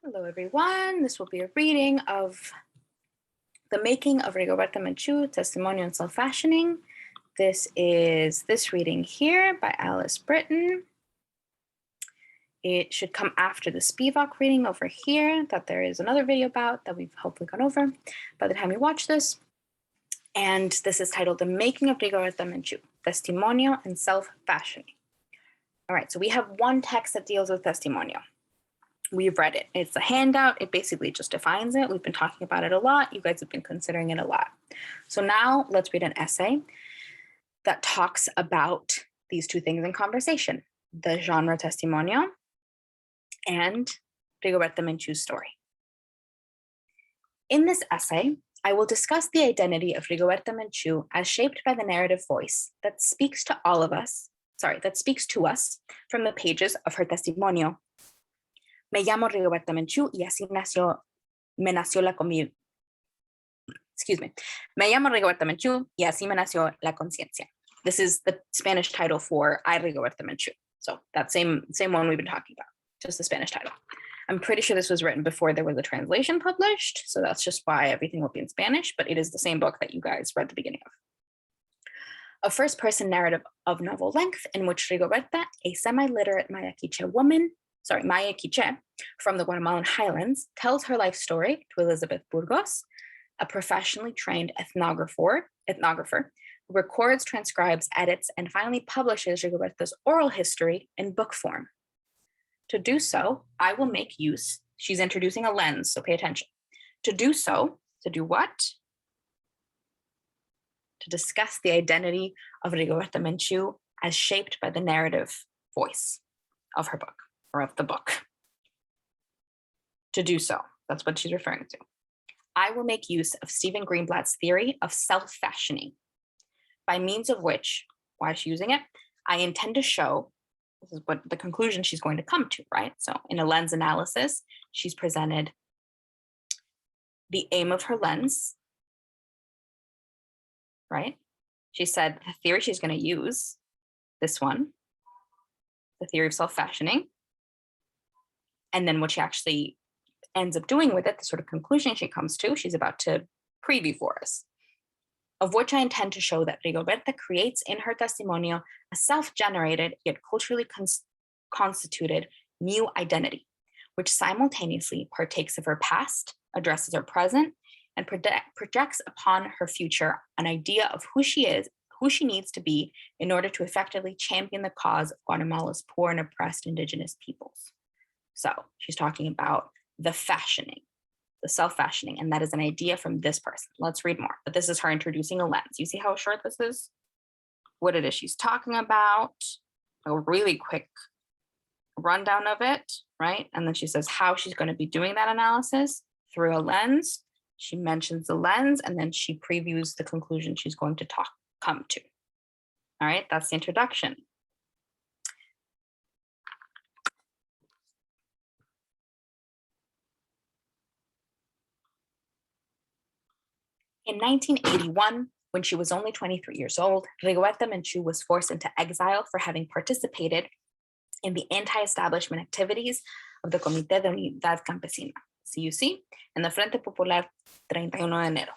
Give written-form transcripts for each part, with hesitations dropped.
Hello, everyone. This will be a reading of The Making of Rigoberta Menchú, Testimonio and Self-Fashioning. This is this reading here by Alice Brittin. It should come after the Spivak reading over here that there is another video about that we've hopefully gone over by the time you watch this. And this is titled The Making of Rigoberta Menchú, Testimonio and Self-Fashioning. All right, so we have one text that deals with Testimonio. We've read it. It's a handout. It basically just defines it. We've been talking about it a lot. You guys have been considering it a lot. So now let's read an essay that talks about these two things in conversation, the genre Testimonio and Rigoberta Menchú's story. In this essay, I will discuss the identity of Rigoberta Menchú as shaped by the narrative voice that speaks to all of us, that speaks to us from the pages of her Testimonio. Me llamo Rigoberta Menchú y así me nació la conciencia. This is the Spanish title for I, Rigoberta Menchú. So that same one we've been talking about, just the Spanish title. I'm pretty sure this was written before there was a translation published, so that's just why everything will be in Spanish, but it is the same book that you guys read the beginning of. A first-person narrative of novel length in which Rigoberta, a semi-literate Maya Quiche from the Guatemalan highlands, tells her life story to Elizabeth Burgos, a professionally trained ethnographer, who records, transcribes, edits, and finally publishes Rigoberta's oral history in book form. To do so, I will make use, she's introducing a lens, so pay attention. To do what? To discuss the identity of Rigoberta Menchú as shaped by the narrative voice of her book, or of the book. To do so, that's what she's referring to. I will make use of Stephen Greenblatt's theory of self-fashioning, by means of which, why is she using it? I intend to show, this is what the conclusion she's going to come to, right? So in a lens analysis, she's presented the aim of her lens, right? She said the theory she's going to use, this one, the theory of self-fashioning, and then what she actually ends up doing with it, the sort of conclusion she comes to, she's about to preview for us, of which I intend to show that Rigoberta creates in her Testimonio a self-generated yet culturally constituted new identity, which simultaneously partakes of her past, addresses her present, and projects upon her future an idea of who she is, who she needs to be in order to effectively champion the cause of Guatemala's poor and oppressed indigenous peoples. So she's talking about the fashioning, the self-fashioning, and that is an idea from this person. Let's read more, but this is her introducing a lens. You see how short this is? What it is she's talking about, a really quick rundown of it, right? And then she says how she's going to be doing that analysis through a lens. She mentions the lens, and then she previews the conclusion she's going to come to. All right, that's the introduction. In 1981, when she was only 23 years old, Rigoberta Menchú was forced into exile for having participated in the anti-establishment activities of the Comité de Unidad Campesina, CUC, and the Frente Popular 31 de Enero.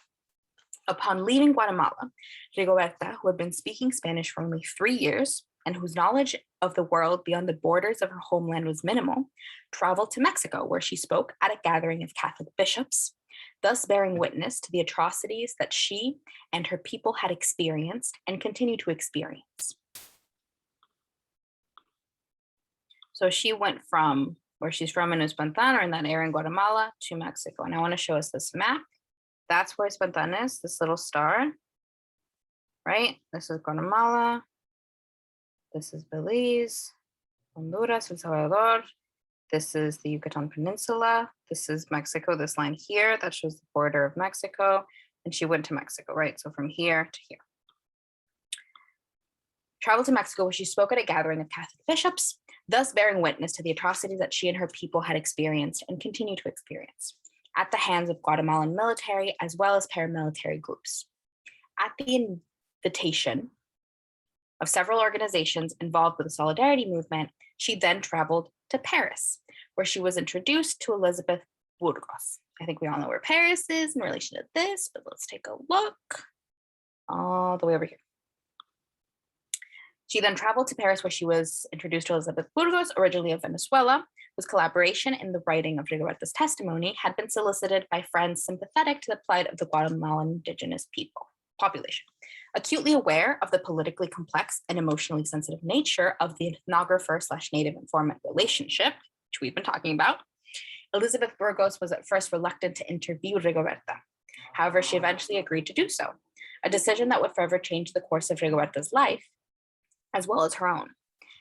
Upon leaving Guatemala, Rigoberta, who had been speaking Spanish for only 3 years and whose knowledge of the world beyond the borders of her homeland was minimal, traveled to Mexico, where she spoke at a gathering of Catholic bishops, thus bearing witness to the atrocities that she and her people had experienced and continue to experience. So she went from where she's from in Espantan, or in that area in Guatemala, to Mexico. And I want to show us this map. That's where Espantan is, this little star, right? This is Guatemala. This is Belize, Honduras, El Salvador. This is the Yucatan Peninsula. This is Mexico, this line here, that shows the border of Mexico. And she went to Mexico, right? So from here to here. Traveled to Mexico, where she spoke at a gathering of Catholic bishops, thus bearing witness to the atrocities that she and her people had experienced and continue to experience at the hands of Guatemalan military as well as paramilitary groups. At the invitation of several organizations involved with the Solidarity movement, she then traveled to Paris, where she was introduced to Elizabeth Burgos. I think we all know where Paris is in relation to this, but let's take a look all the way over here. She then traveled to Paris, where she was introduced to Elizabeth Burgos, originally of Venezuela, whose collaboration in the writing of Rigoberta's testimony had been solicited by friends sympathetic to the plight of the Guatemalan indigenous population. Acutely aware of the politically complex and emotionally sensitive nature of the ethnographer/native informant relationship, which we've been talking about, Elizabeth Burgos was at first reluctant to interview Rigoberta. However, she eventually agreed to do so, a decision that would forever change the course of Rigoberta's life, as well as her own.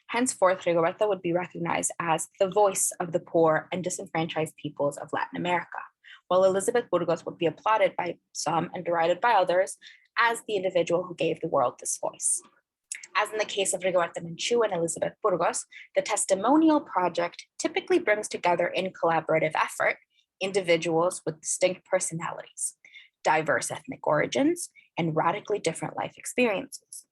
Henceforth, Rigoberta would be recognized as the voice of the poor and disenfranchised peoples of Latin America, while Elizabeth Burgos would be applauded by some and derided by others as the individual who gave the world this voice. As in the case of Rigoberta Menchú and Elizabeth Burgos, the testimonial project typically brings together in collaborative effort individuals with distinct personalities, diverse ethnic origins, and radically different life experiences.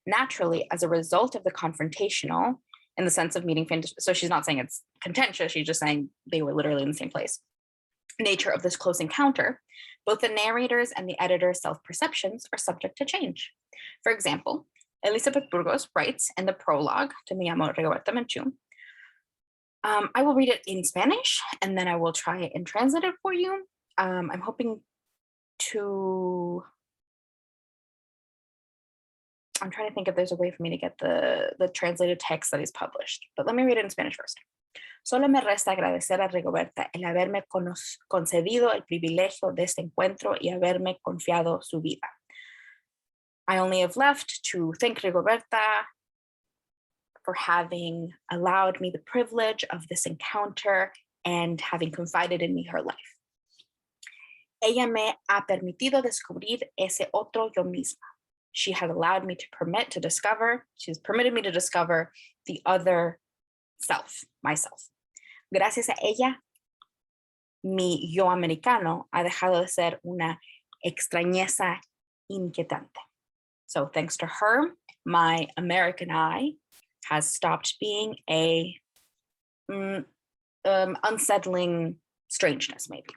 Naturally, as a result of the confrontational, in the sense of meeting, so she's not saying it's contentious, she's just saying they were literally in the same place, nature of this close encounter, both the narrator's and the editor's self-perceptions are subject to change. For example, Elizabeth Burgos writes in the prologue to Mi Amor Rigoberta Menchú, I will read it in Spanish and then I will try and translate it for you. I'm trying to think if there's a way for me to get the translated text that is published, but let me read it in Spanish first. Solo me resta agradecer a Rigoberta el haberme concedido el privilegio de este encuentro y haberme confiado su vida. I only have left to thank Rigoberta for having allowed me the privilege of this encounter and having confided in me her life. Ella me ha permitido descubrir ese otro yo misma. She has allowed me she's permitted me to discover the other self, myself. Gracias a ella, mi yo americano ha dejado de ser una extrañeza inquietante. So thanks to her, my American I has stopped being a unsettling strangeness, maybe.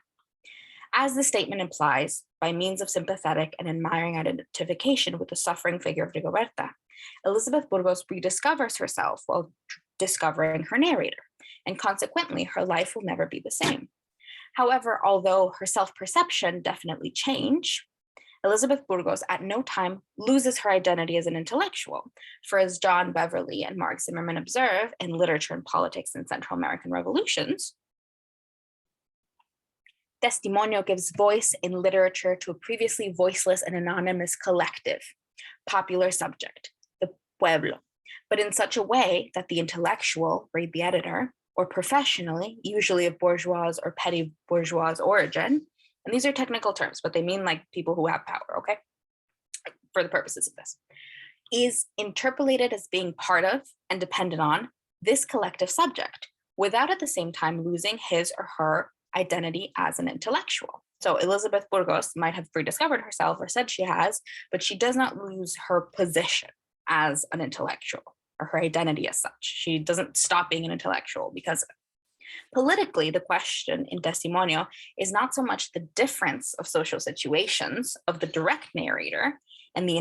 As the statement implies, by means of sympathetic and admiring identification with the suffering figure of Rigoberta, Elizabeth Burgos rediscovers herself while discovering her narrator, and consequently, her life will never be the same. However, although her self-perception definitely changed, Elizabeth Burgos at no time loses her identity as an intellectual, for as John Beverly and Mark Zimmerman observe in Literature and Politics in Central American Revolutions, Testimonio gives voice in literature to a previously voiceless and anonymous collective, popular subject, the pueblo, but in such a way that the intellectual, read the editor, or professionally, usually of bourgeois or petty bourgeois origin, and these are technical terms, but they mean like people who have power, okay? For the purposes of this, is interpolated as being part of and dependent on this collective subject, without at the same time losing his or her identity as an intellectual. So Elizabeth Burgos might have rediscovered herself or said she has, but she does not lose her position as an intellectual or her identity as such. She doesn't stop being an intellectual because of it. Politically, the question in Testimonio is not so much the difference of social situations of the direct narrator and the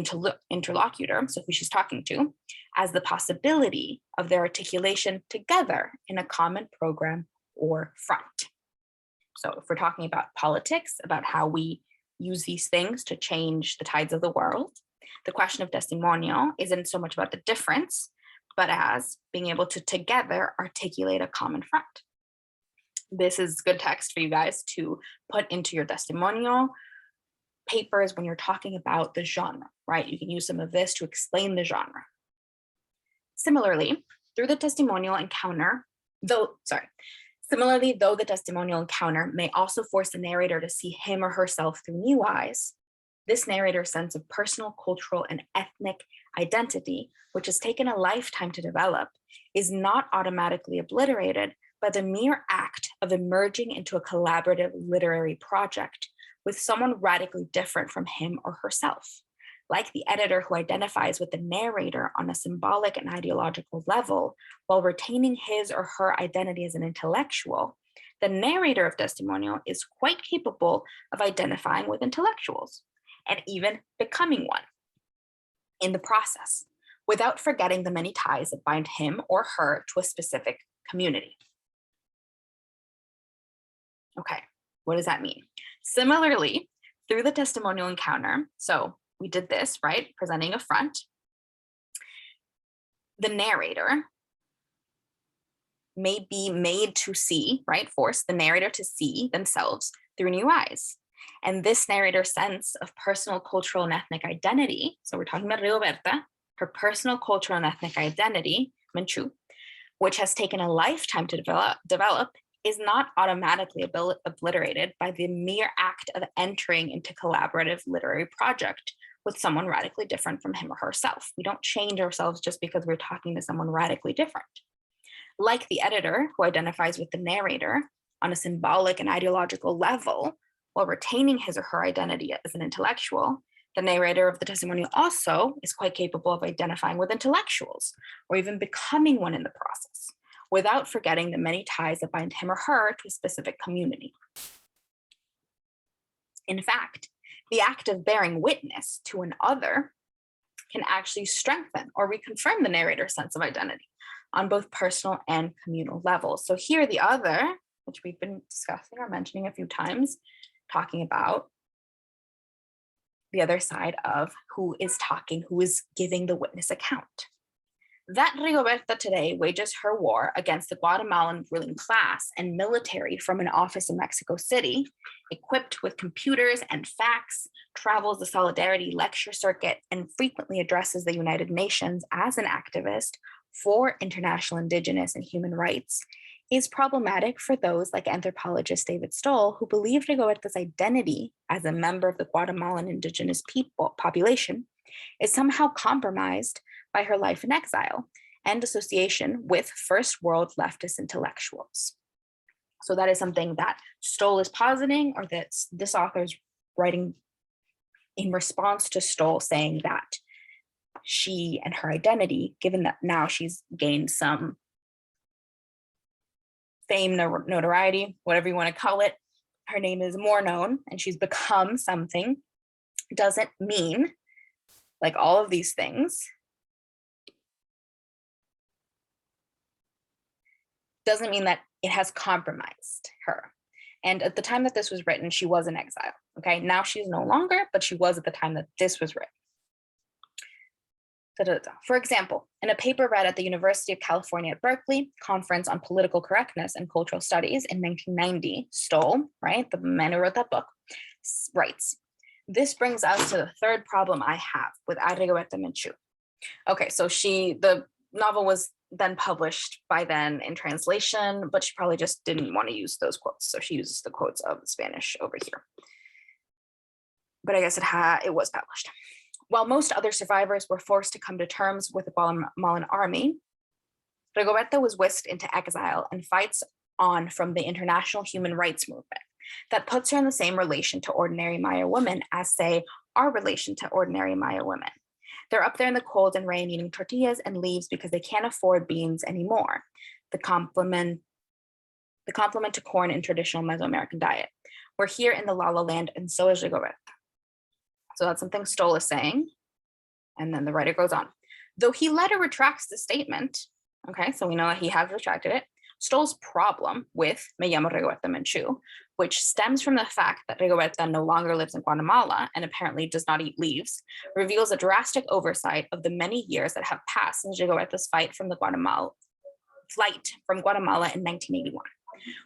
interlocutor, so who she's talking to, as the possibility of their articulation together in a common program or front. So if we're talking about politics, about how we use these things to change the tides of the world, the question of Testimonio isn't so much about the difference, but as being able to together articulate a common front. This is good text for you guys to put into your Testimonio papers when you're talking about the genre, right? You can use some of this to explain the genre. Similarly, though the testimonial encounter may also force the narrator to see him or herself through new eyes, this narrator's sense of personal, cultural, and ethnic identity, which has taken a lifetime to develop, is not automatically obliterated by the mere act of emerging into a collaborative literary project with someone radically different from him or herself. Like the editor who identifies with the narrator on a symbolic and ideological level while retaining his or her identity as an intellectual, the narrator of Testimonio is quite capable of identifying with intellectuals and even becoming one in the process, without forgetting the many ties that bind him or her to a specific community. Okay, what does that mean? Similarly, through the testimonial encounter, so we did this, right? Presenting a front. The narrator may be made to see, right? Force the narrator to see themselves through new eyes. And this narrator's sense of personal, cultural, and ethnic identity, so we're talking about Rigoberta, her personal, cultural, and ethnic identity, Menchú, which has taken a lifetime to develop, is not automatically obliterated by the mere act of entering into collaborative literary project with someone radically different from him or herself. We don't change ourselves just because we're talking to someone radically different. Like the editor who identifies with the narrator on a symbolic and ideological level while retaining his or her identity as an intellectual, the narrator of the testimonial also is quite capable of identifying with intellectuals or even becoming one in the process, without forgetting the many ties that bind him or her to a specific community. In fact, the act of bearing witness to an other can actually strengthen or reconfirm the narrator's sense of identity on both personal and communal levels. So here the other, which we've been discussing or mentioning a few times, talking about the other side of who is talking, who is giving the witness account. That Rigoberta today wages her war against the Guatemalan ruling class and military from an office in Mexico City, equipped with computers and fax, travels the Solidarity lecture circuit, and frequently addresses the United Nations as an activist for international indigenous and human rights, is problematic for those like anthropologist David Stoll, who believe Rigoberta's identity as a member of the Guatemalan indigenous population is somehow compromised by her life in exile and association with first world leftist intellectuals. So that is something that Stoll is positing, or that this author is writing in response to Stoll saying that she and her identity, given that now she's gained some fame, notoriety, whatever you want to call it, her name is more known and she's become something, doesn't mean, like all of these things, doesn't mean that it has compromised her. And at the time that this was written, she was in exile. Okay, now she's no longer, but she was at the time that this was written. For example, in a paper read at the University of California at Berkeley, Conference on Political Correctness and Cultural Studies in 1990, Stoll, right, the man who wrote that book, writes, "This brings us to the third problem I have with Rigoberta Menchú." Okay, so the novel was then published by then in translation, but she probably just didn't want to use those quotes. So she uses the quotes of the Spanish over here. But I guess it was published. While most other survivors were forced to come to terms with the Guatemalan army, Rigoberta was whisked into exile and fights on from the international human rights movement that puts her in the same relation to ordinary Maya women as, say, our relation to ordinary Maya women. They're up there in the cold and rain eating tortillas and leaves because they can't afford beans anymore, the complement to corn in traditional Mesoamerican diet. We're here in the La La Land, and so is Rigoberta. So that's something Stoll is saying. And then the writer goes on. Though he later retracts the statement, okay, so we know that he has retracted it, Stoll's problem with Me llamo Rigoberta Menchú, which stems from the fact that Rigoberta no longer lives in Guatemala and apparently does not eat leaves, reveals a drastic oversight of the many years that have passed since Rigoberta's flight from Guatemala in 1981.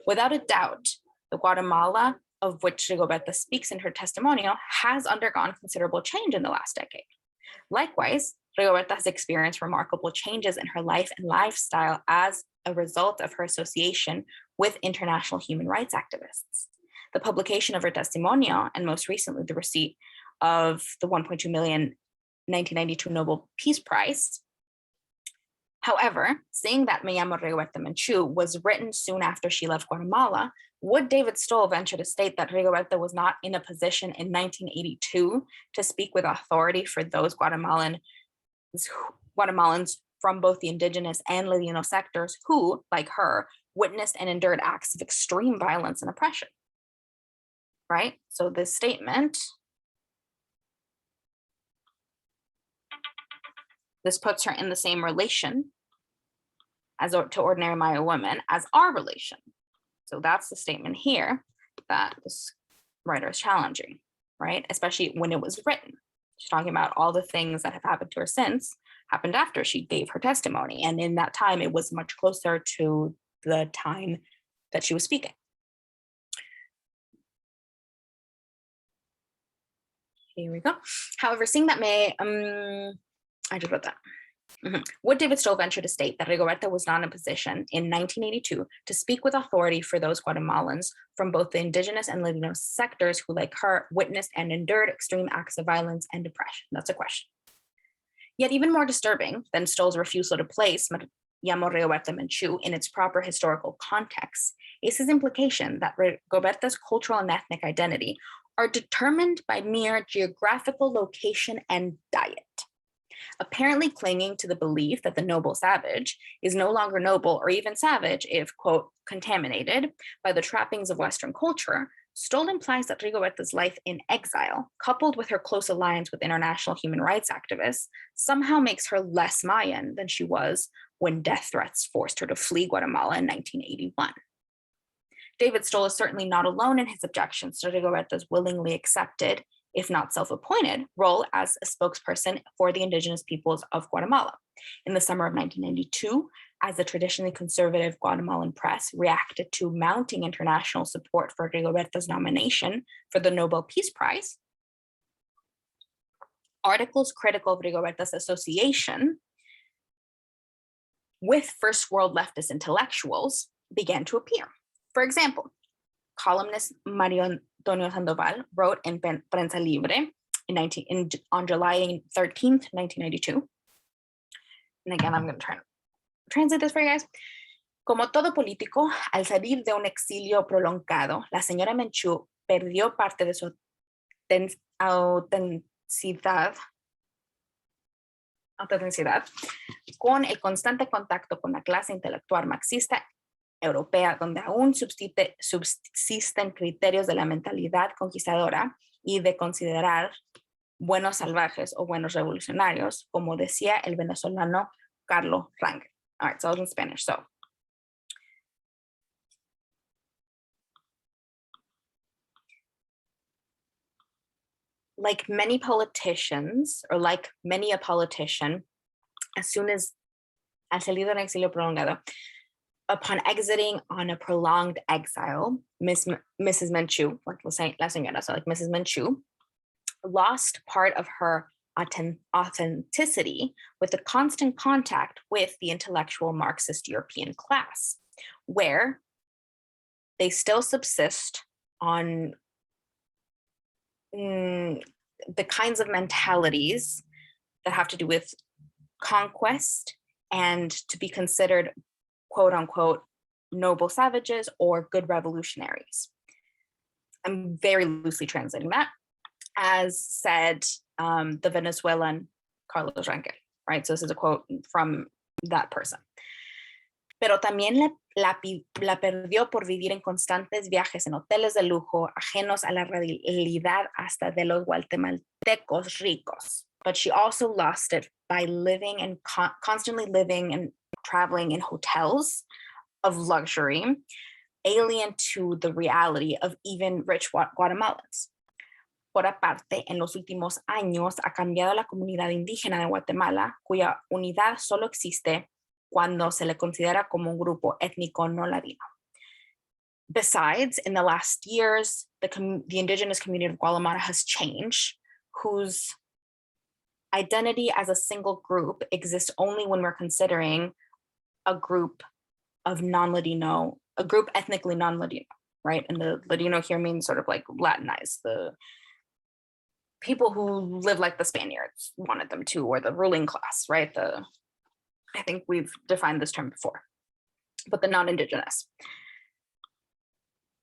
Without a doubt, the Guatemala of which Rigoberta speaks in her testimonial has undergone considerable change in the last decade. Likewise, Rigoberta has experienced remarkable changes in her life and lifestyle as a result of her association with international human rights activists. The publication of her Testimonio, and most recently the receipt of the 1.2 million 1992 Nobel Peace Prize, However, seeing that Me llamo Rigoberta Menchú was written soon after she left Guatemala, would David Stoll venture to state that Rigoberta was not in a position in 1982 to speak with authority for those Guatemalans from both the indigenous and Ladino sectors who, like her, witnessed and endured acts of extreme violence and oppression? Right? So this statement, this puts her in the same relation as to ordinary Maya women as our relation. So that's the statement here that this writer is challenging, right? Especially when it was written. She's talking about all the things that have happened to her since happened after she gave her testimony. And in that time, it was much closer to the time that she was speaking. Here we go. However, seeing that I just wrote that. Would David Stoll venture to state that Rigoberta was not in a position in 1982 to speak with authority for those Guatemalans from both the indigenous and Latino sectors who, like her, witnessed and endured extreme acts of violence and oppression? That's a question. Yet even more disturbing than Stoll's refusal to place Me llamo Rigoberta Menchú in its proper historical context is his implication that Rigoberta's cultural and ethnic identity are determined by mere geographical location and diet, apparently clinging to the belief that the noble savage is no longer noble or even savage if, quote, contaminated by the trappings of Western culture. Stoll implies that Rigoberta's life in exile, coupled with her close alliance with international human rights activists, somehow makes her less Mayan than she was when death threats forced her to flee Guatemala in 1981. David Stoll is certainly not alone in his objections to Rigoberta's willingly accepted, if not self-appointed, role as a spokesperson for the indigenous peoples of Guatemala. In the summer of 1992, as the traditionally conservative Guatemalan press reacted to mounting international support for Rigoberta's nomination for the Nobel Peace Prize, articles critical of Rigoberta's association with first world leftist intellectuals began to appear. For example, columnist Mario Antonio Sandoval wrote in Prensa Libre on July 13th, 1992. And again, I'm going to try to translate this for you guys. Como todo político, al salir de un exilio prolongado, la señora Menchú perdió parte de su autenticidad con el constante contacto con la clase intelectual marxista europea, donde aún subsisten criterios de la mentalidad conquistadora y de considerar buenos salvajes o buenos revolucionarios, como decía el venezolano Carlos Rangel. All right, so I was in Spanish. So, like many politicians, or like many a politician, as soon as al salir del exilio prolongado, upon exiting on a prolonged exile, Mrs. Menchú, like la señora, so like Mrs. Menchú, lost part of her authenticity with the constant contact with the intellectual Marxist European class, where they still subsist on the kinds of mentalities that have to do with conquest and to be considered, quote unquote, noble savages or good revolutionaries. I'm very loosely translating that, as said the Venezuelan Carlos Rangel, right? So this is a quote from that person. Pero también la perdió por vivir en constantes viajes en hoteles de lujo, ajenos a la realidad hasta de los guatemaltecos ricos. But she also lost it by living and constantly living and traveling in hotels of luxury, alien to the reality of even rich Guatemalans. Por aparte, en los últimos años ha cambiado la comunidad indígena de Guatemala, cuya unidad solo existe cuando se le considera como un grupo étnico no ladino. Besides, in the last years, the indigenous community of Guatemala has changed, whose identity as a single group exists only when we're considering a group of non-Ladino, a group ethnically non-Ladino, right? And the Ladino here means sort of like Latinized, the people who live like the Spaniards wanted them to, or the ruling class, right? I think we've defined this term before, but the non-indigenous.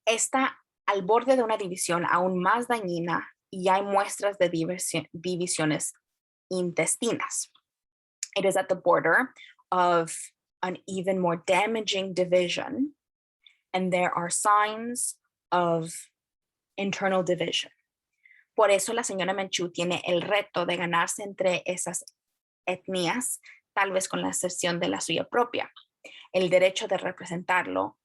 Está al borde de una división aún más dañina y hay muestras de divisiones intestinas. It is at the border of an even more damaging division, and there are signs of internal division. Por eso la señora Menchú tiene el reto de ganarse entre esas etnias, tal vez con la excepción de la suya propia, el derecho de representarlo,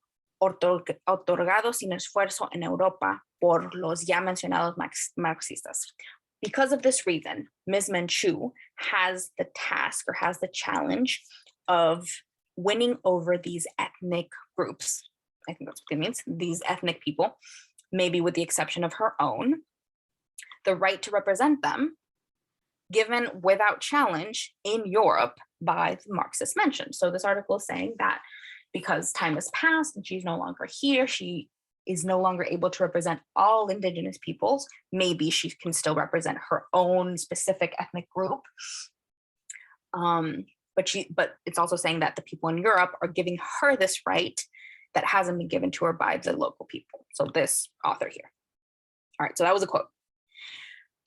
otorgado sin esfuerzo en Europa por los ya mencionados marxistas. Because of this reason, Ms. Menchú has the task or has the challenge of winning over these ethnic groups. I think that's what it means, these ethnic people, maybe with the exception of her own, the right to represent them, given without challenge in Europe by the Marxists mentioned. So this article is saying that because time has passed and she's no longer here, she is no longer able to represent all indigenous peoples. Maybe she can still represent her own specific ethnic group. But it's also saying that the people in Europe are giving her this right that hasn't been given to her by the local people. So this author here. All right, so that was a quote.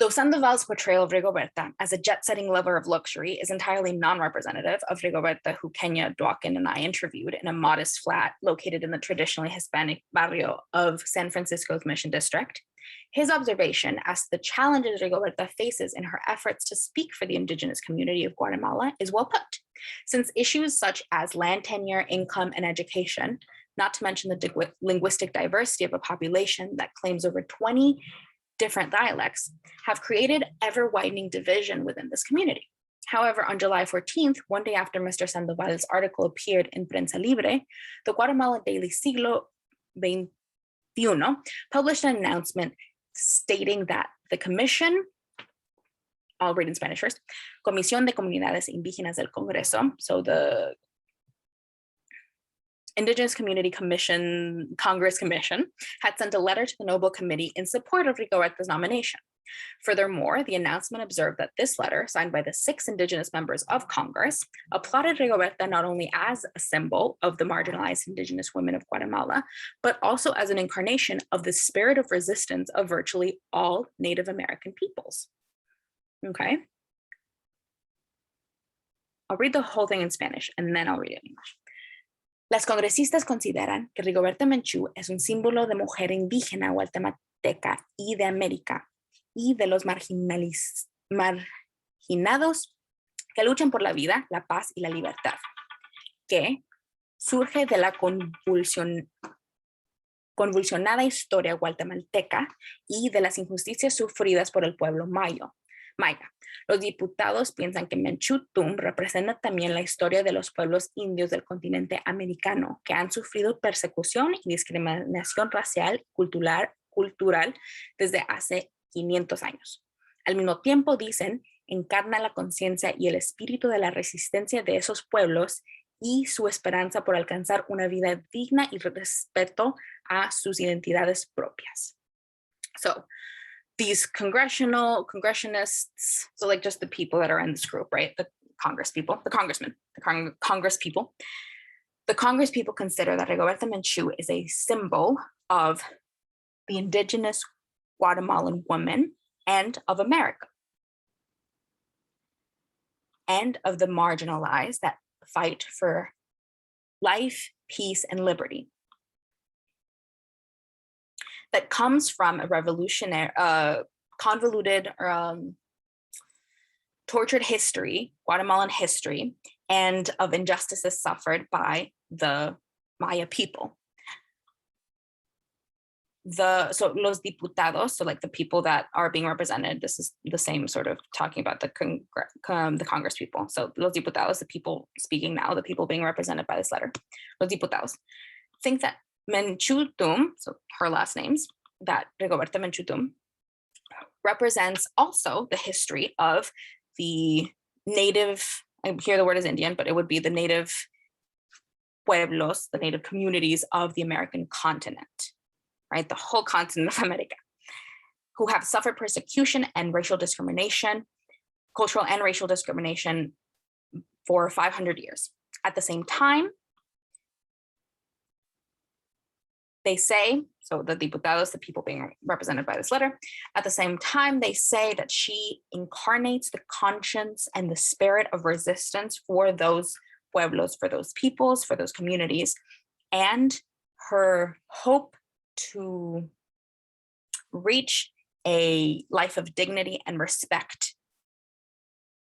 Though Sandoval's portrayal of Rigoberta as a jet-setting lover of luxury is entirely non-representative of Rigoberta, who Kenya Dwakin and I interviewed in a modest flat located in the traditionally Hispanic barrio of San Francisco's Mission District, his observation as to the challenges Rigoberta faces in her efforts to speak for the indigenous community of Guatemala is well put, since issues such as land tenure, income, and education, not to mention the linguistic diversity of a population that claims over 20 different dialects, have created ever-widening division within this community. However, on July 14th, one day after Mr. Sandoval's article appeared in Prensa Libre, the Guatemala Daily Siglo XXI published an announcement stating that the commission, I'll read in Spanish first, Comisión de Comunidades Indígenas del Congreso, so the Indigenous Community Commission, Congress Commission, had sent a letter to the Noble Committee in support of Rigoberta's nomination. Furthermore, the announcement observed that this letter, signed by the 6 Indigenous members of Congress, applauded Rigoberta not only as a symbol of the marginalized Indigenous women of Guatemala, but also as an incarnation of the spirit of resistance of virtually all Native American peoples. Okay. I'll read the whole thing in Spanish and then I'll read it in English. Las congresistas consideran que Rigoberta Menchú es un símbolo de mujer indígena guatemalteca y de América y de los marginados que luchan por la vida, la paz y la libertad, que surge de la convulsionada historia guatemalteca y de las injusticias sufridas por el pueblo maya. Los diputados piensan que Menchú representa también la historia de los pueblos indios del continente americano que han sufrido persecución y discriminación racial y cultural desde hace 500 años. Al mismo tiempo, dicen, encarna la conciencia y el espíritu de la resistencia de esos pueblos y su esperanza por alcanzar una vida digna y respeto a sus identidades propias. So, these congressionists, so like just the people that are in this group, right? The Congress people, the congressmen, the Congress people. The Congress people consider that Rigoberta Menchú is a symbol of the indigenous Guatemalan woman and of America, and of the marginalized that fight for life, peace, and liberty. That comes from a revolutionary, convoluted, tortured history, Guatemalan history, and of injustices suffered by the Maya people. So los diputados, so like the people that are being represented, this is the same sort of talking about the Congress people. So los diputados, the people speaking now, the people being represented by this letter, los diputados, think that Menchú, so her last names, that Rigoberta Menchú represents also the history of the native, I hear the word is Indian, but it would be the native pueblos, the native communities of the American continent, right? The whole continent of America, who have suffered persecution and racial discrimination, cultural and racial discrimination for 500 years. At the same time, they say, so the diputados, the people being represented by this letter, at the same time, they say that she incarnates the conscience and the spirit of resistance for those pueblos, for those peoples, for those communities, and her hope to reach a life of dignity and respect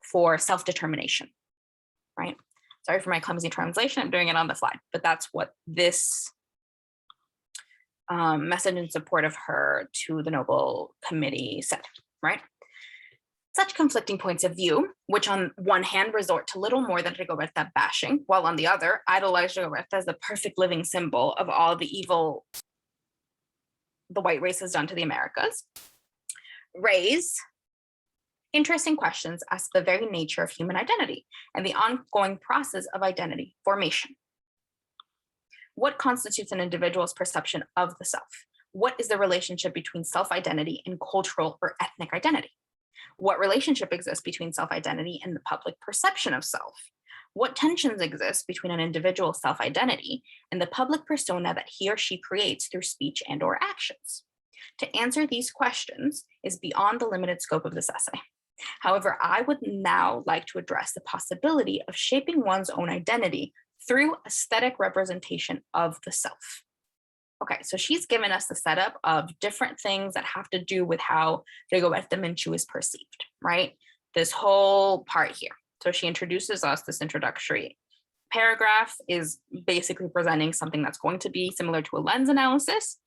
for self-determination, right? Sorry for my clumsy translation, I'm doing it on the fly, but that's what this message in support of her to the Nobel Committee said, right? Such conflicting points of view, which on one hand resort to little more than Rigoberta bashing, while on the other idolize Rigoberta as the perfect living symbol of all the evil the white race has done to the Americas, raise interesting questions as to the very nature of human identity and the ongoing process of identity formation. What constitutes an individual's perception of the self? What is the relationship between self-identity and cultural or ethnic identity? What relationship exists between self-identity and the public perception of self? What tensions exist between an individual's self-identity and the public persona that he or she creates through speech and or actions? To answer these questions is beyond the limited scope of this essay. However, I would now like to address the possibility of shaping one's own identity through aesthetic representation of the self. Okay, so she's given us the setup of different things that have to do with how Rigoberta Menchú is perceived, right? This whole part here. So she introduces us, this introductory paragraph is basically presenting something that's going to be similar to a lens analysis.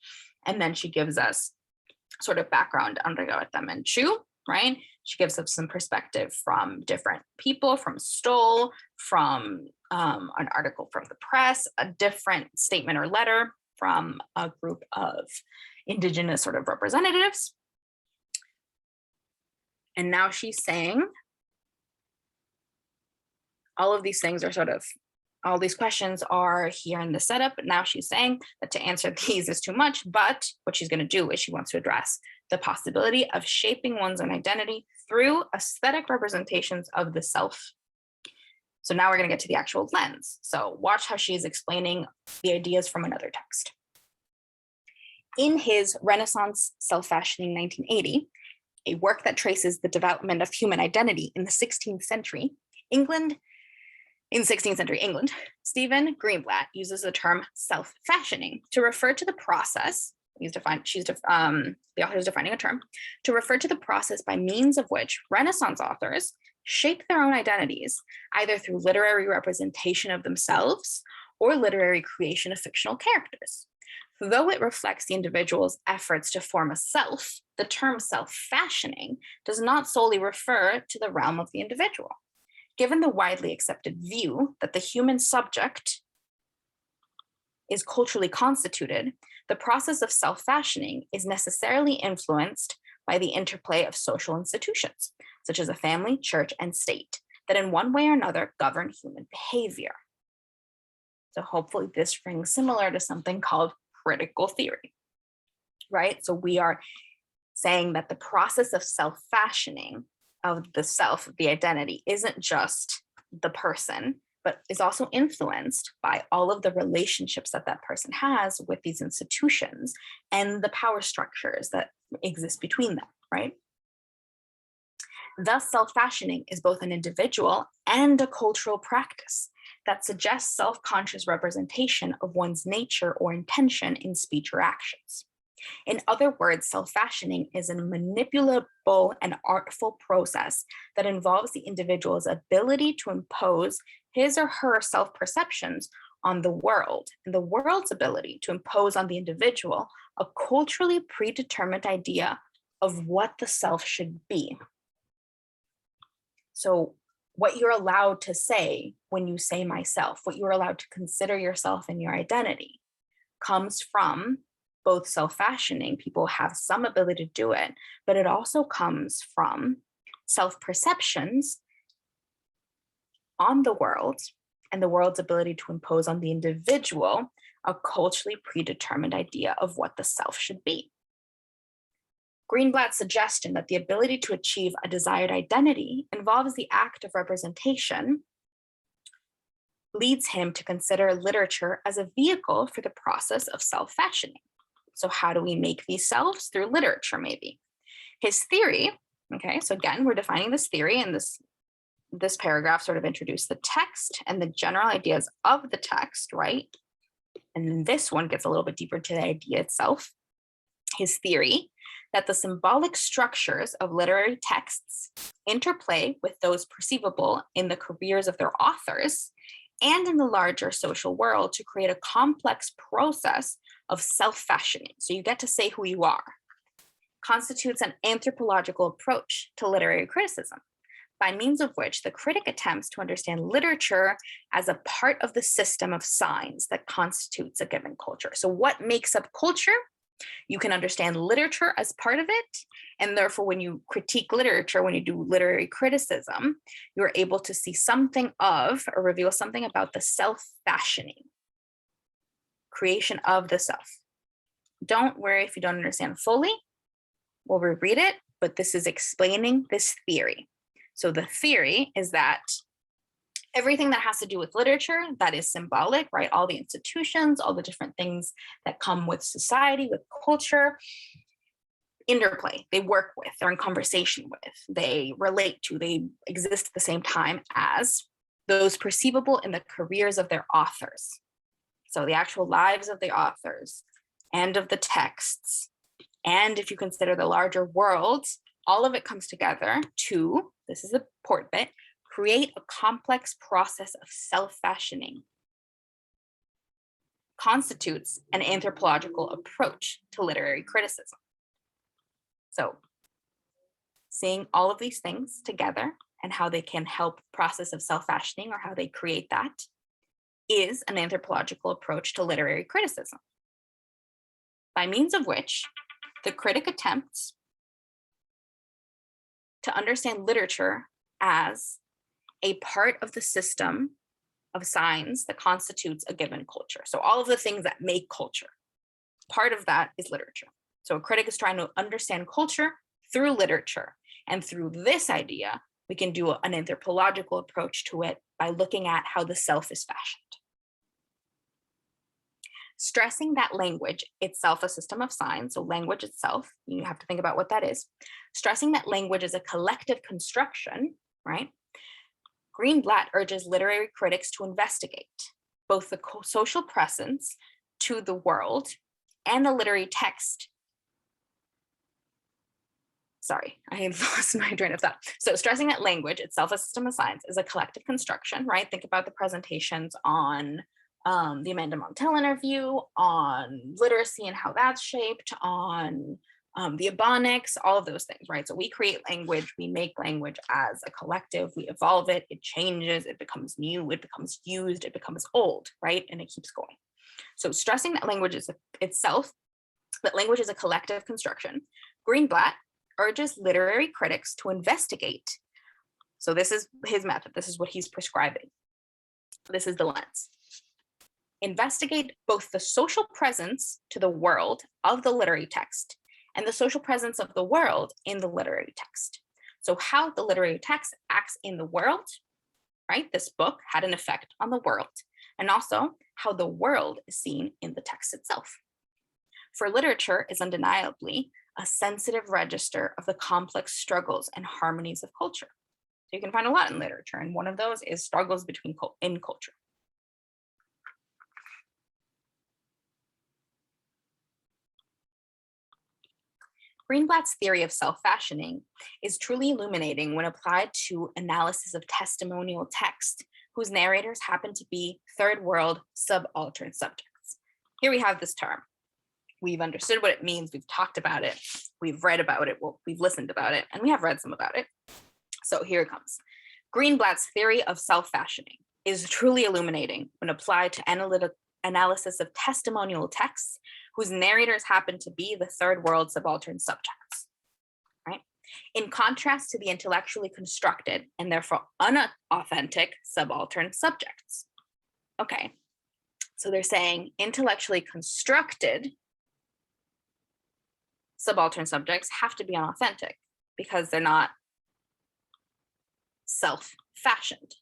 And then she gives us sort of background on Rigoberta Menchú, right? She gives us some perspective from different people, from Stoll, from an article from the press, a different statement or letter from a group of indigenous sort of representatives. And now she's saying all of these things are sort of, all these questions are here in the setup. But now she's saying that to answer these is too much, but what she's going to do is she wants to address the possibility of shaping one's own identity through aesthetic representations of the self. So now we're going to get to the actual lens. So watch how she is explaining the ideas from another text. In his Renaissance Self-Fashioning 1980, a work that traces the development of human identity in the 16th century England, Stephen Greenblatt uses the term self-fashioning to refer to the process. The author is defining a term to refer to the process by means of which Renaissance authors shape their own identities, either through literary representation of themselves or literary creation of fictional characters. Though it reflects the individual's efforts to form a self, the term self-fashioning does not solely refer to the realm of the individual. Given the widely accepted view that the human subject is culturally constituted, the process of self-fashioning is necessarily influenced by the interplay of social institutions, such as a family, church, and state, that in one way or another govern human behavior. So hopefully this rings similar to something called critical theory, right? So we are saying that the process of self-fashioning of the self, the identity, isn't just the person, but is also influenced by all of the relationships that that person has with these institutions and the power structures that exist between them, right? Thus, self-fashioning is both an individual and a cultural practice that suggests self-conscious representation of one's nature or intention in speech or actions. In other words, self-fashioning is a manipulable and artful process that involves the individual's ability to impose his or her self-perceptions on the world, and the world's ability to impose on the individual a culturally predetermined idea of what the self should be. So what you're allowed to say when you say myself, what you're allowed to consider yourself and your identity, comes from both self-fashioning. People have some ability to do it, but it also comes from self-perceptions on the world and the world's ability to impose on the individual a culturally predetermined idea of what the self should be. Greenblatt's suggestion that the ability to achieve a desired identity involves the act of representation leads him to consider literature as a vehicle for the process of self-fashioning. So how do we make these selves? Through literature, maybe. His theory, okay, so again, we're defining this theory, and this paragraph sort of introduced the text and the general ideas of the text, right? And then this one gets a little bit deeper into the idea itself. His theory that the symbolic structures of literary texts interplay with those perceivable in the careers of their authors and in the larger social world to create a complex process of self-fashioning. So you get to say who you are. Constitutes an anthropological approach to literary criticism, by means of which the critic attempts to understand literature as a part of the system of signs that constitutes a given culture. So what makes up culture? You can understand literature as part of it, and therefore when you critique literature, when you do literary criticism, you're able to see something of or reveal something about the self-fashioning, creation of the self. Don't worry if you don't understand fully. We'll reread it, but this is explaining this theory. So the theory is that everything that has to do with literature that is symbolic, right? All the institutions, all the different things that come with society, with culture, interplay, they work with, they're in conversation with, they relate to, they exist at the same time as those perceivable in the careers of their authors. So the actual lives of the authors and of the texts, and if you consider the larger world, all of it comes together to, this is the important bit, create a complex process of self-fashioning. Constitutes an anthropological approach to literary criticism. So seeing all of these things together and how they can help process of self-fashioning or how they create that is an anthropological approach to literary criticism, by means of which the critic attempts to understand literature as a part of the system of signs that constitutes a given culture. So all of the things that make culture, part of that is literature. So a critic is trying to understand culture through literature. And through this idea, we can do an anthropological approach to it by looking at how the self is fashioned. Stressing that language itself a system of signs, so language itself, you have to think about what that is. Stressing that language is a collective construction, right? Greenblatt urges literary critics to investigate both the social presence to the world and the literary text. Sorry, I lost my train of thought. So stressing that language itself a system of signs is a collective construction, right? Think about the presentations on the Amanda Montell interview, on literacy and how that's shaped, on the Ebonics, all of those things, right? So we create language, we make language as a collective, we evolve it, it changes, it becomes new, it becomes used, it becomes old, right? And it keeps going. So stressing that language is itself, that language is a collective construction. Greenblatt urges literary critics to investigate. So this is his method, this is what he's prescribing. This is the lens. Investigate both the social presence to the world of the literary text and the social presence of the world in the literary text. So how the literary text acts in the world, right? This book had an effect on the world, and also how the world is seen in the text itself. For literature is undeniably a sensitive register of the complex struggles and harmonies of culture. So you can find a lot in literature, and one of those is struggles in culture. Greenblatt's theory of self-fashioning is truly illuminating when applied to analysis of testimonial text whose narrators happen to be third world subaltern subjects. Here we have this term. We've understood what it means, we've talked about it, we've read about it, well, we've listened about it, and we have read some about it. So here it comes. Greenblatt's theory of self-fashioning is truly illuminating when applied to analysis of testimonial texts whose narrators happen to be the third world subaltern subjects, right? In contrast to the intellectually constructed and therefore unauthentic subaltern subjects. Okay, so they're saying intellectually constructed subaltern subjects have to be unauthentic because they're not self-fashioned,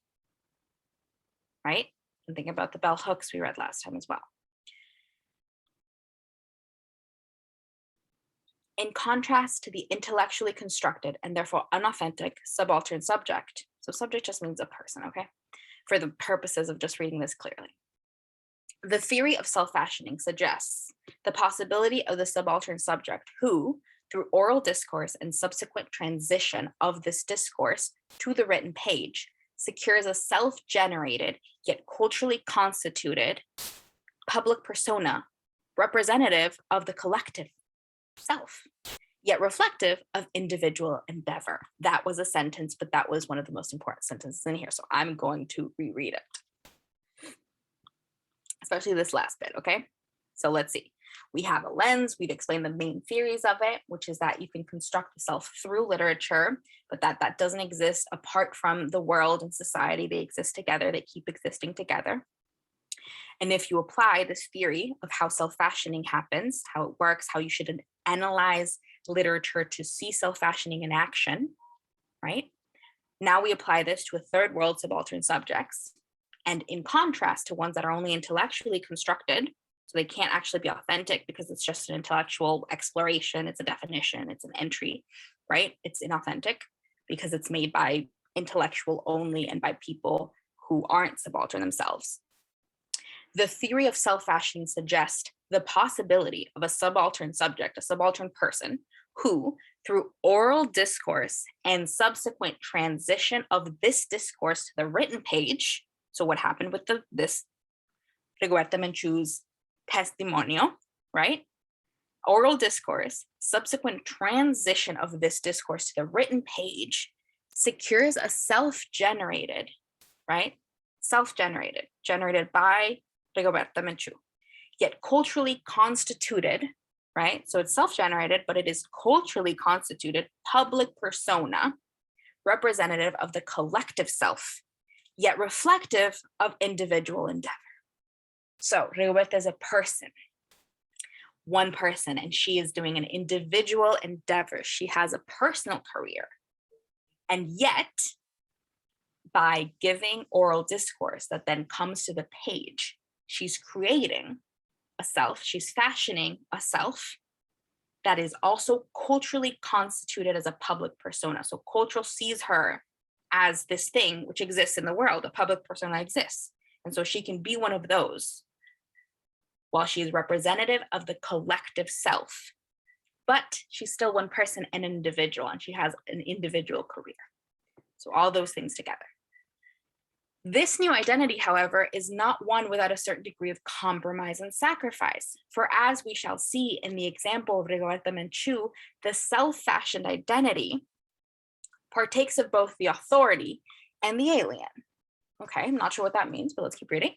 right? And think about the bell hooks we read last time as well. In contrast to the intellectually constructed and therefore unauthentic subaltern subject, so subject just means a person, okay? For the purposes of just reading this clearly. The theory of self-fashioning suggests the possibility of the subaltern subject who, through oral discourse and subsequent transition of this discourse to the written page, secures a self-generated yet culturally constituted public persona representative of the collective self, yet reflective of individual endeavor. That was a sentence, but that was one of the most important sentences in here. So I'm going to reread it, especially this last bit, okay? So let's see. We have a lens. We'd explain the main theories of it, which is that you can construct the self through literature, but that doesn't exist apart from the world and society. They exist together. They keep existing together. And if you apply this theory of how self-fashioning happens, how it works, how you should analyze literature to see self-fashioning in action, right? Now we apply this to a third world subaltern subjects. And in contrast to ones that are only intellectually constructed, so they can't actually be authentic because it's just an intellectual exploration, it's a definition, it's an entry, right? It's inauthentic because it's made by intellectual only and by people who aren't subaltern themselves. The theory of self-fashioning suggests the possibility of a subaltern subject, a subaltern person, who, through oral discourse and subsequent transition of this discourse to the written page, so what happened with this Rigoberta Menchú's Testimonio, right? Oral discourse, subsequent transition of this discourse to the written page secures a self-generated, right? Self-generated, generated by Rigoberta Menchú, yet culturally constituted, right? So it's self-generated, but it is culturally constituted public persona, representative of the collective self, yet reflective of individual endeavor. So Rigoberta is a person, one person, and she is doing an individual endeavor. She has a personal career. And yet, by giving oral discourse that then comes to the page, she's creating a self, she's fashioning a self that is also culturally constituted as a public persona. So cultural sees her as this thing which exists in the world, a public persona exists. And so she can be one of those while she is representative of the collective self. But she's still one person and an individual, and she has an individual career. So all those things together. This new identity, however, is not one without a certain degree of compromise and sacrifice. For as we shall see in the example of Rigoberta Menchú, the self-fashioned identity partakes of both the authority and the alien. Okay, I'm not sure what that means, but let's keep reading.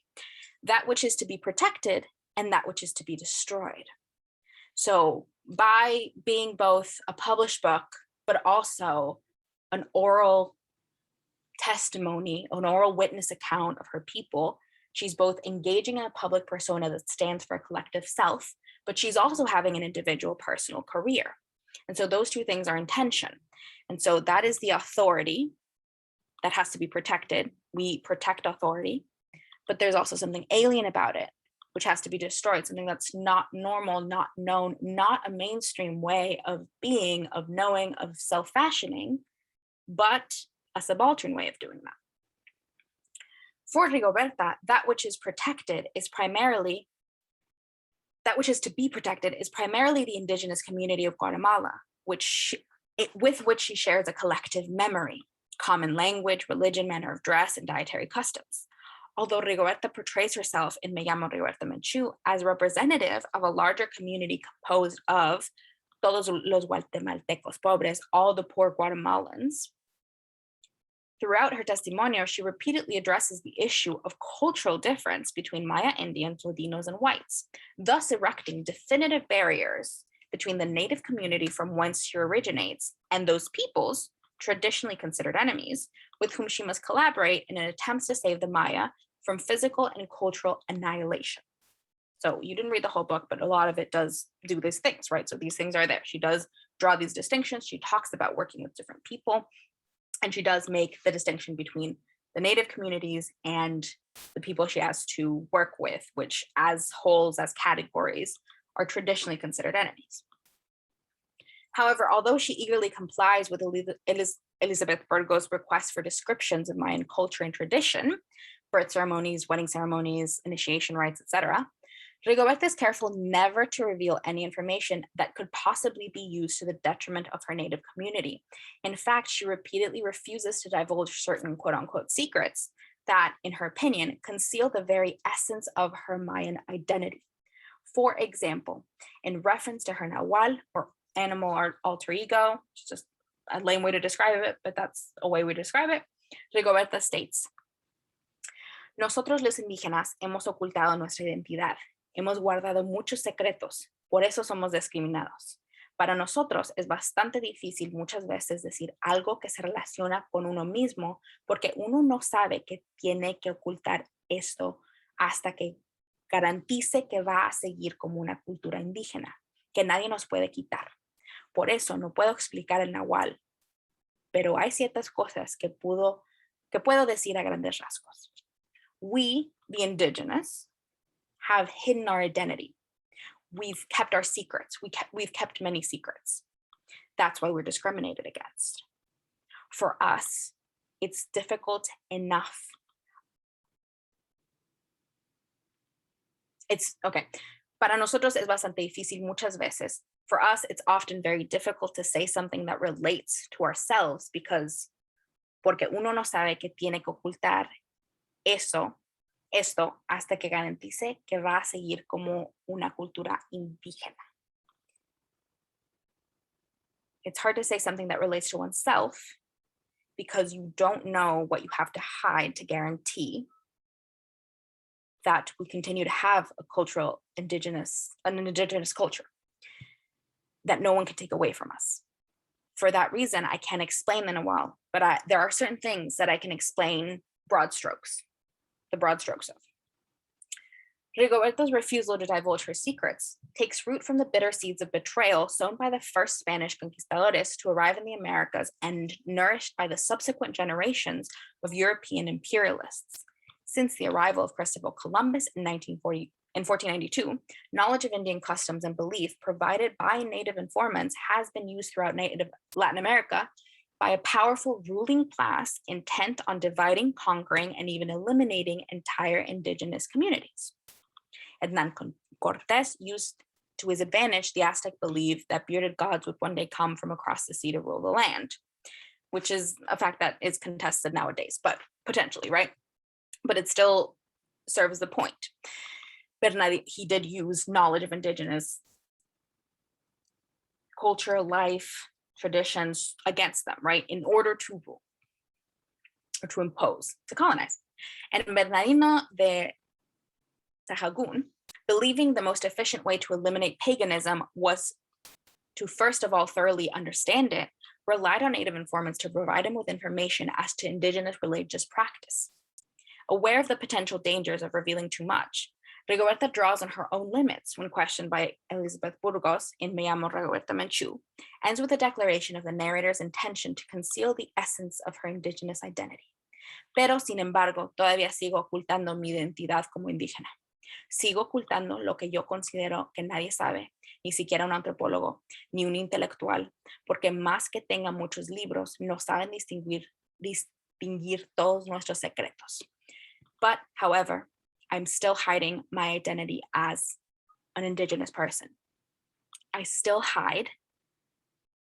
That which is to be protected and that which is to be destroyed. So by being both a published book, but also an oral testimony, an oral witness account of her people, she's both engaging in a public persona that stands for a collective self, but she's also having an individual personal career. And so those two things are in tension. And so that is the authority that has to be protected. We protect authority, but there's also something alien about it, which has to be destroyed, something that's not normal, not known, not a mainstream way of being, of knowing, of self-fashioning, but a subaltern way of doing that. For Rigoberta, that which is protected is primarily, that which is to be protected is primarily the indigenous community of Guatemala, with which she shares a collective memory, common language, religion, manner of dress, and dietary customs. Although Rigoberta portrays herself in Me Llamo Rigoberta Menchú as representative of a larger community composed of todos los guatemaltecos pobres, all the poor Guatemalans, throughout her testimonio, she repeatedly addresses the issue of cultural difference between Maya Indians, Ladinos, and whites, thus erecting definitive barriers between the native community from whence she originates and those peoples, traditionally considered enemies, with whom she must collaborate in an attempt to save the Maya from physical and cultural annihilation. So you didn't read the whole book, but a lot of it does do these things, right? So these things are there. She does draw these distinctions. She talks about working with different people. And she does make the distinction between the native communities and the people she has to work with, which as wholes, as categories, are traditionally considered enemies. However, although she eagerly complies with Elizabeth Burgo's request for descriptions of Mayan culture and tradition, birth ceremonies, wedding ceremonies, initiation rites, etc., Rigoberta is careful never to reveal any information that could possibly be used to the detriment of her native community. In fact, she repeatedly refuses to divulge certain quote-unquote secrets that, in her opinion, conceal the very essence of her Mayan identity. For example, in reference to her Nahual, or animal alter ego, it's just a lame way to describe it, but that's a way we describe it, Rigoberta states, "Nosotros los indígenas hemos ocultado nuestra identidad. Hemos guardado muchos secretos, por eso somos discriminados. Para nosotros es bastante difícil muchas veces decir algo que se relaciona con uno mismo porque uno no sabe que tiene que ocultar esto hasta que garantice que va a seguir como una cultura indígena, que nadie nos puede quitar. Por eso no puedo explicar el Nahual, pero hay ciertas cosas que puedo decir a grandes rasgos. We, the indigenous, have hidden our identity. We've kept our secrets. We've kept many secrets. That's why we're discriminated against. For us, it's difficult enough. Para nosotros es bastante difícil muchas veces. For us, it's often very difficult to say something that relates to ourselves porque uno no sabe que tiene que ocultar esto hasta que garantice que va a seguir como una cultura indígena. It's hard to say something that relates to oneself because you don't know what you have to hide to guarantee that we continue to have an indigenous culture that no one can take away from us. For that reason, I can't explain the Nahual, but there are certain things that I can explain the broad strokes of. Rigoberta's refusal to divulge her secrets takes root from the bitter seeds of betrayal sown by the first Spanish conquistadores to arrive in the Americas and nourished by the subsequent generations of European imperialists. Since the arrival of Christopher Columbus in 1492, knowledge of Indian customs and belief provided by native informants has been used throughout Latin America by a powerful ruling class intent on dividing, conquering, and even eliminating entire indigenous communities. Hernán Cortés used to his advantage the Aztec belief that bearded gods would one day come from across the sea to rule the land, which is a fact that is contested nowadays, but potentially, right? But it still serves the point. Bernardi, he did use knowledge of indigenous culture, life, traditions against them, right? In order to rule or to impose, to colonize. And Bernardino de Sahagún, believing the most efficient way to eliminate paganism was to first of all thoroughly understand it, relied on native informants to provide him with information as to indigenous religious practice. Aware of the potential dangers of revealing too much, Rigoberta draws on her own limits when questioned by Elizabeth Burgos in Me llamo Rigoberta Menchú, ends with a declaration of the narrator's intention to conceal the essence of her indigenous identity. Pero, sin embargo, todavía sigo ocultando mi identidad como indígena. Sigo ocultando lo que yo considero que nadie sabe, ni siquiera un antropólogo, ni un intelectual, porque más que tenga muchos libros, no saben distinguir todos nuestros secretos. But, however, I'm still hiding my identity as an indigenous person. I still hide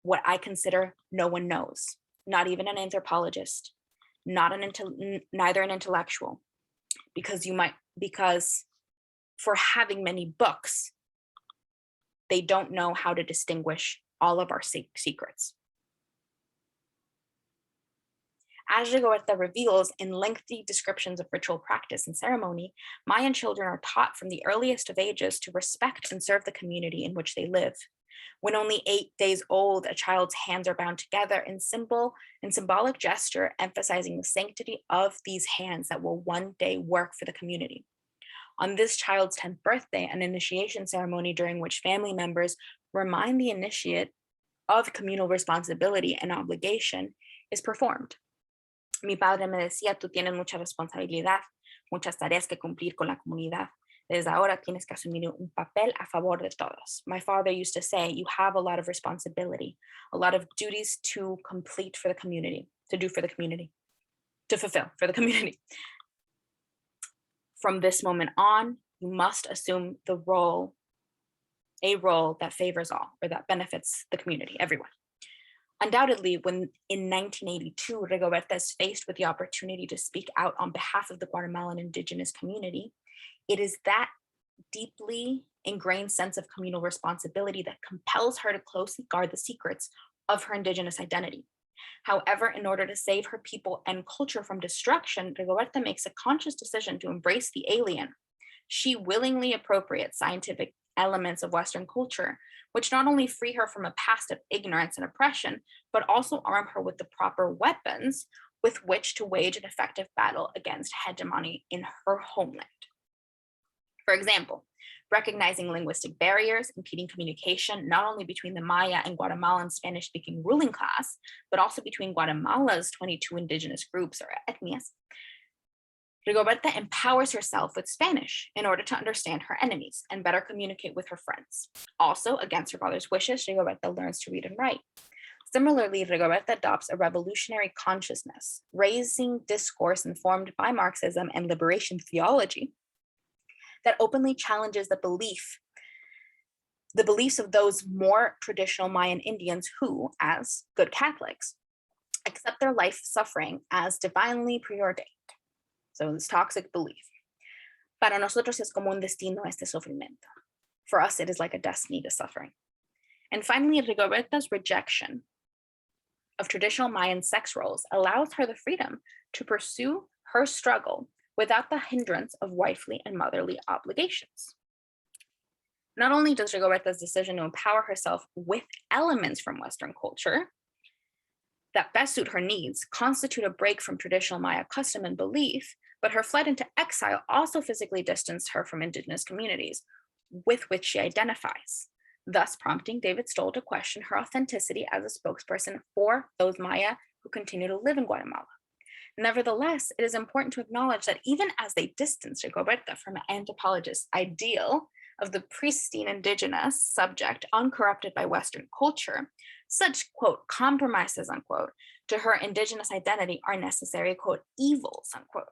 what I consider no one knows, not even an anthropologist, neither an intellectual, because for having many books, they don't know how to distinguish all of our secrets. As Rigoberta reveals in lengthy descriptions of ritual practice and ceremony, Mayan children are taught from the earliest of ages to respect and serve the community in which they live. When only 8 days old, a child's hands are bound together in symbolic gesture, emphasizing the sanctity of these hands that will one day work for the community. On this child's 10th birthday, an initiation ceremony during which family members remind the initiate of communal responsibility and obligation is performed. Mi padre me decía, tú tienes mucha responsabilidad. muchas tareas que cumplir con la comunidad. Desde ahora tienes que asumir un papel a favor de todos. My father used to say, you have a lot of responsibility, a lot of duties to complete for the community, to do for the community, to fulfill for the community. From this moment on, you must assume a role that favors all, or that benefits the community, everyone. Undoubtedly, when in 1982, Rigoberta is faced with the opportunity to speak out on behalf of the Guatemalan indigenous community, it is that deeply ingrained sense of communal responsibility that compels her to closely guard the secrets of her indigenous identity. However, in order to save her people and culture from destruction, Rigoberta makes a conscious decision to embrace the alien. She willingly appropriates scientific elements of Western culture, which not only free her from a past of ignorance and oppression, but also arm her with the proper weapons with which to wage an effective battle against hegemony in her homeland. For example, recognizing linguistic barriers, impeding communication, not only between the Maya and Guatemalan Spanish-speaking ruling class, but also between Guatemala's 22 indigenous groups or etnias, Rigoberta empowers herself with Spanish in order to understand her enemies and better communicate with her friends. Also, against her father's wishes, Rigoberta learns to read and write. Similarly, Rigoberta adopts a revolutionary consciousness, raising discourse informed by Marxism and liberation theology that openly challenges the beliefs of those more traditional Mayan Indians who, as good Catholics, accept their life suffering as divinely preordained. So this toxic belief. Para nosotros es como un destino este sufrimiento. For us, it is like a destiny to suffering. And finally, Rigoberta's rejection of traditional Mayan sex roles allows her the freedom to pursue her struggle without the hindrance of wifely and motherly obligations. Not only does Rigoberta's decision to empower herself with elements from Western culture that best suit her needs constitute a break from traditional Maya custom and belief, but her flight into exile also physically distanced her from indigenous communities with which she identifies, thus prompting David Stoll to question her authenticity as a spokesperson for those Maya who continue to live in Guatemala. Nevertheless, it is important to acknowledge that even as they distance Rigoberta from an anthropologist's ideal of the pristine indigenous subject uncorrupted by Western culture, such, quote, compromises, unquote, to her indigenous identity are necessary, quote, evils, unquote,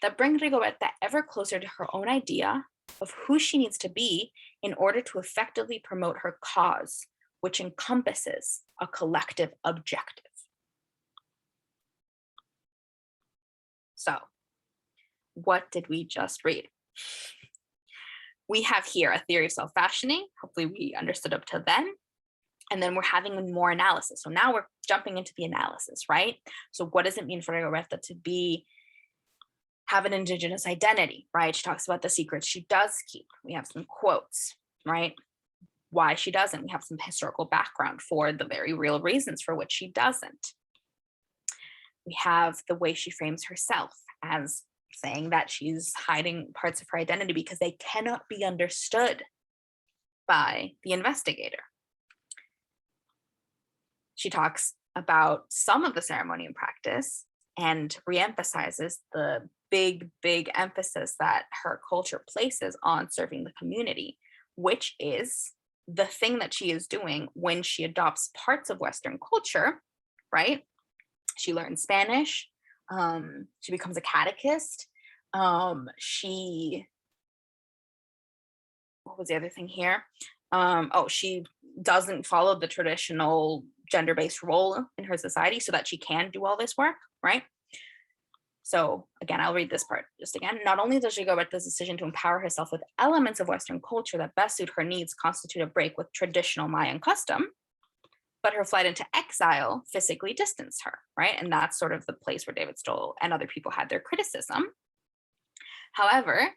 that bring Rigoberta ever closer to her own idea of who she needs to be in order to effectively promote her cause, which encompasses a collective objective. So, what did we just read? We have here a theory of self-fashioning. Hopefully we understood up to then. And then we're having more analysis. So now we're jumping into the analysis, right? So what does it mean for Rigoberta to have an indigenous identity, right? She talks about the secrets she does keep. We have some quotes, right? Why she doesn't. We have some historical background for the very real reasons for which she doesn't. We have the way she frames herself as saying that she's hiding parts of her identity because they cannot be understood by the investigator. She talks about some of the ceremony and practice and reemphasizes the big emphasis that her culture places on serving the community, which is the thing that she is doing when she adopts parts of Western culture, right? She learns Spanish. She becomes a catechist. What was the other thing here? She doesn't follow the traditional gender-based role in her society so that she can do all this work, right? So again, I'll read this part just again. Not only does Rigoberta's decision to empower herself with elements of Western culture that best suit her needs constitute a break with traditional Mayan custom, but her flight into exile physically distanced her, right? And that's sort of the place where David Stoll and other people had their criticism. However,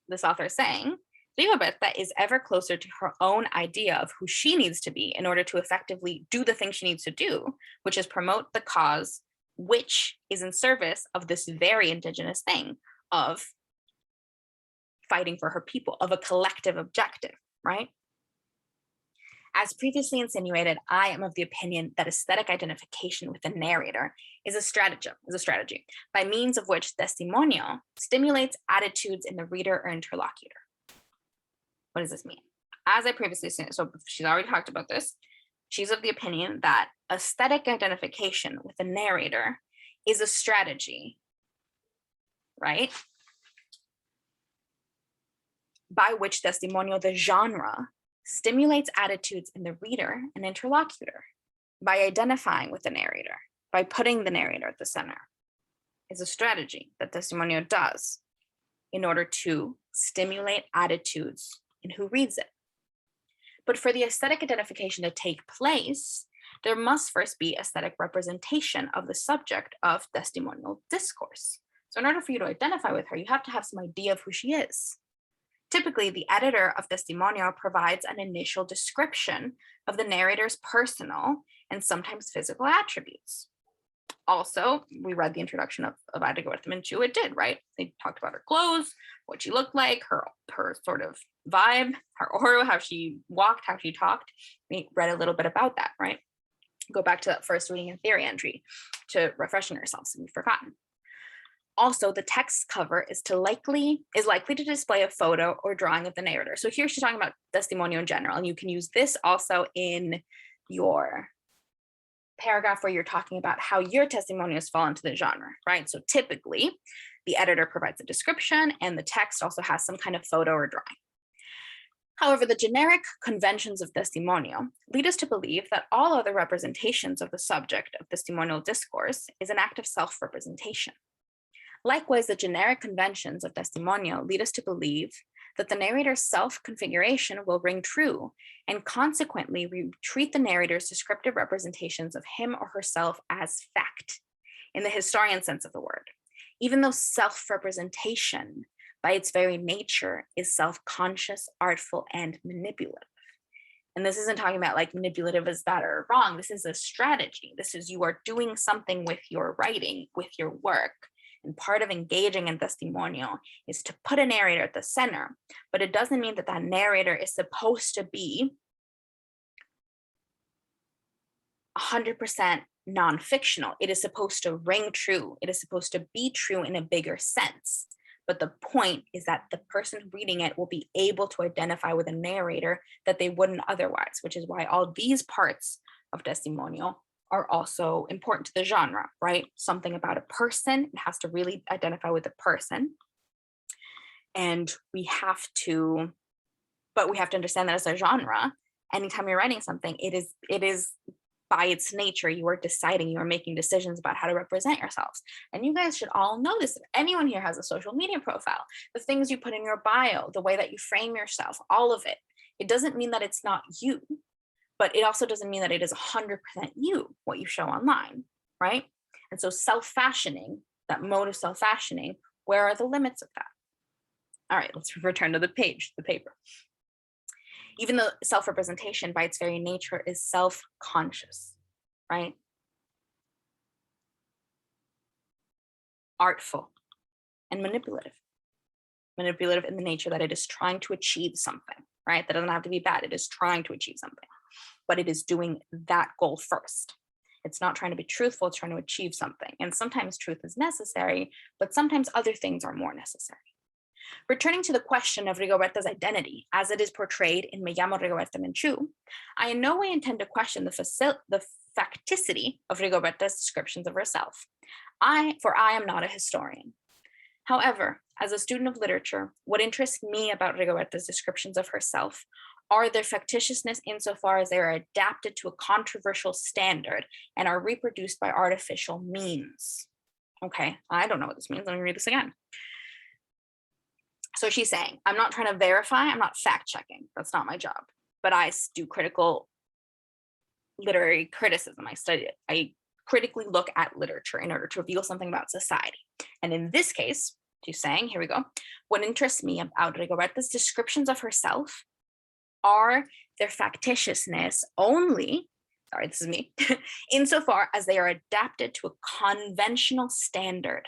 this author is saying, Rigoberta is ever closer to her own idea of who she needs to be in order to effectively do the thing she needs to do, which is promote the cause which is in service of this very indigenous thing of fighting for her people, of a collective objective, right? As previously insinuated, I am of the opinion that aesthetic identification with the narrator is a strategy by means of which testimonio stimulates attitudes in the reader or interlocutor. What does this mean? As I previously said, so she's already talked about this. She's of the opinion that aesthetic identification with the narrator is a strategy, right? By which testimonio, the genre, stimulates attitudes in the reader and interlocutor by identifying with the narrator, by putting the narrator at the center. Is a strategy that testimonio does in order to stimulate attitudes in who reads it. But for the aesthetic identification to take place, there must first be aesthetic representation of the subject of testimonial discourse. So in order for you to identify with her, you have to have some idea of who she is. Typically, the editor of Testimonio provides an initial description of the narrator's personal and sometimes physical attributes. Also, we read the introduction of Rigoberta Menchú. It did, right? They talked about her clothes, what she looked like, her sort of vibe, her aura, how she walked, how she talked. We read a little bit about that, right? Go back to that first reading and theory entry to refreshing ourselves if we've forgotten. Also, the text cover is likely to display a photo or drawing of the narrator. So here she's talking about testimonio in general, and you can use this also in your paragraph where you're talking about how your testimonials fall into the genre, right? So typically, the editor provides a description, and the text also has some kind of photo or drawing. However, the generic conventions of testimonio lead us to believe that all other representations of the subject of testimonial discourse is an act of self-representation. Likewise, the generic conventions of testimonio lead us to believe that the narrator's self-configuration will ring true, and consequently we treat the narrator's descriptive representations of him or herself as fact, in the historian sense of the word, even though self-representation by its very nature is self-conscious, artful, and manipulative. And this isn't talking about like manipulative as bad or wrong. This is a strategy. This is you are doing something with your writing, with your work. And part of engaging in testimonio is to put a narrator at the center, but it doesn't mean that that narrator is supposed to be 100% non-fictional. It is supposed to ring true. It is supposed to be true in a bigger sense. But the point is that the person reading it will be able to identify with a narrator that they wouldn't otherwise, which is why all these parts of testimonio are also important to the genre, right? Something about a person, it has to really identify with the person. And we have to understand that as a genre, anytime you're writing something, it is by its nature, you are making decisions about how to represent yourselves. And you guys should all know this. If anyone here has a social media profile, the things you put in your bio, the way that you frame yourself, all of it, it doesn't mean that it's not you. But it also doesn't mean that it is 100% you, what you show online, right? And so self-fashioning, that mode of self-fashioning, where are the limits of that? All right, let's return to the paper. Even though self-representation by its very nature is self-conscious, right? Artful and manipulative. Manipulative in the nature that it is trying to achieve something, right? That doesn't have to be bad, it is trying to achieve something. But it is doing that goal first. It's not trying to be truthful, it's trying to achieve something. And sometimes truth is necessary, but sometimes other things are more necessary. Returning to the question of Rigoberta's identity, as it is portrayed in Me llamo Rigoberta Menchú, I in no way intend to question the facticity of Rigoberta's descriptions of herself. I am not a historian. However, as a student of literature, what interests me about Rigoberta's descriptions of herself are their factitiousness insofar as they are adapted to a controversial standard and are reproduced by artificial means. Okay, I don't know what this means. Let me read this again. So she's saying, I'm not trying to verify, I'm not fact checking. That's not my job. But I do critical literary criticism. I study it. I critically look at literature in order to reveal something about society. And in this case, she's saying, here we go, what interests me about Rigoberta's descriptions of herself are their factitiousness only, sorry, this is me, insofar as they are adapted to a conventional standard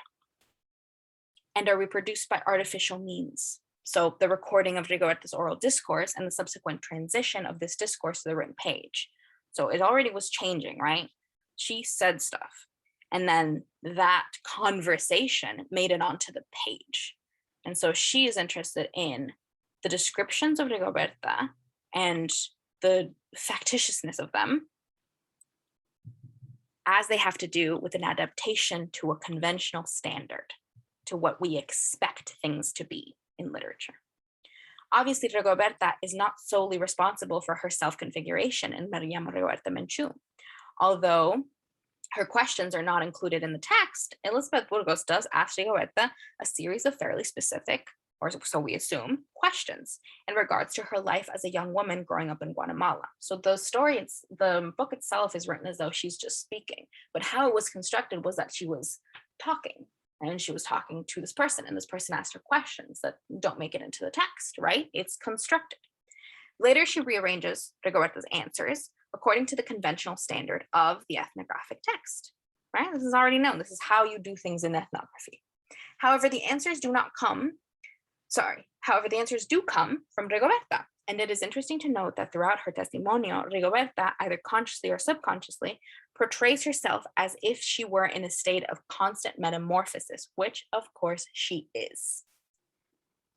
and are reproduced by artificial means. So the recording of Rigoberta's oral discourse and the subsequent transition of this discourse to the written page. So it already was changing, right? She said stuff. And then that conversation made it onto the page. And so she is interested in the descriptions of Rigoberta and the factitiousness of them as they have to do with an adaptation to a conventional standard, to what we expect things to be in literature. Obviously, Rigoberta is not solely responsible for her self-configuration in Me llamo Rigoberta Menchú. Although her questions are not included in the text, Elizabeth Burgos does ask Rigoberta a series of fairly specific, or so we assume, questions in regards to her life as a young woman growing up in Guatemala. So the book itself is written as though she's just speaking, but how it was constructed was that she was talking, and she was talking to this person, and this person asked her questions that don't make it into the text, right? It's constructed. Later, she rearranges Rigoberta's answers according to the conventional standard of the ethnographic text, right? This is already known. This is how you do things in ethnography. However, the answers do come from Rigoberta. And it is interesting to note that throughout her testimonio, Rigoberta, either consciously or subconsciously, portrays herself as if she were in a state of constant metamorphosis, which of course she is.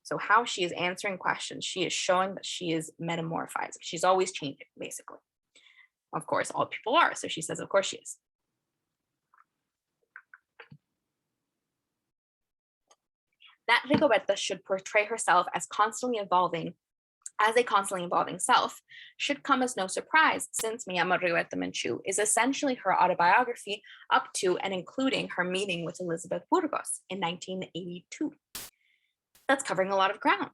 So how she is answering questions, she is showing that she is metamorphizing. She's always changing, basically. Of course, all people are. So she says, of course she is. That Rigoberta should portray herself as a constantly evolving self should come as no surprise, since Me llamo Rigoberta Menchú is essentially her autobiography up to and including her meeting with Elizabeth Burgos in 1982. That's covering a lot of ground.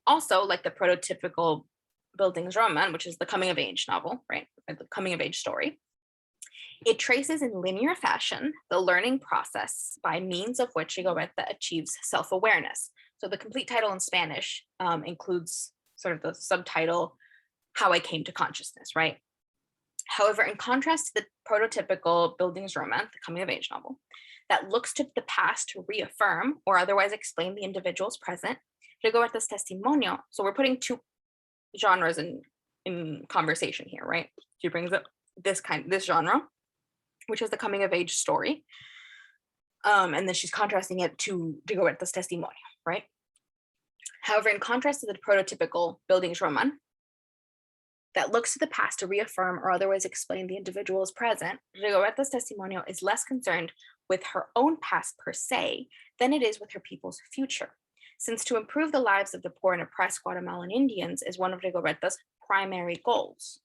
Also, like the prototypical Bildungsroman, which is the coming of age novel, right? Or the coming of age story. It traces in linear fashion the learning process by means of which Rigoberta achieves self-awareness. So the complete title in Spanish includes sort of the subtitle, How I Came to Consciousness, right? However, in contrast to the prototypical Bildungsroman, the coming of age novel, that looks to the past to reaffirm or otherwise explain the individual's present, Rigoberta's Testimonio, so we're putting two genres in conversation here, right? She brings up this genre, which is the coming of age story. And then she's contrasting it to Rigoberta's Testimonio, right? However, in contrast to the prototypical Bildungsroman that looks to the past to reaffirm or otherwise explain the individual's present, Rigoberta's Testimonio is less concerned with her own past per se than it is with her people's future, since to improve the lives of the poor and oppressed Guatemalan Indians is one of Rigoberta's primary goals.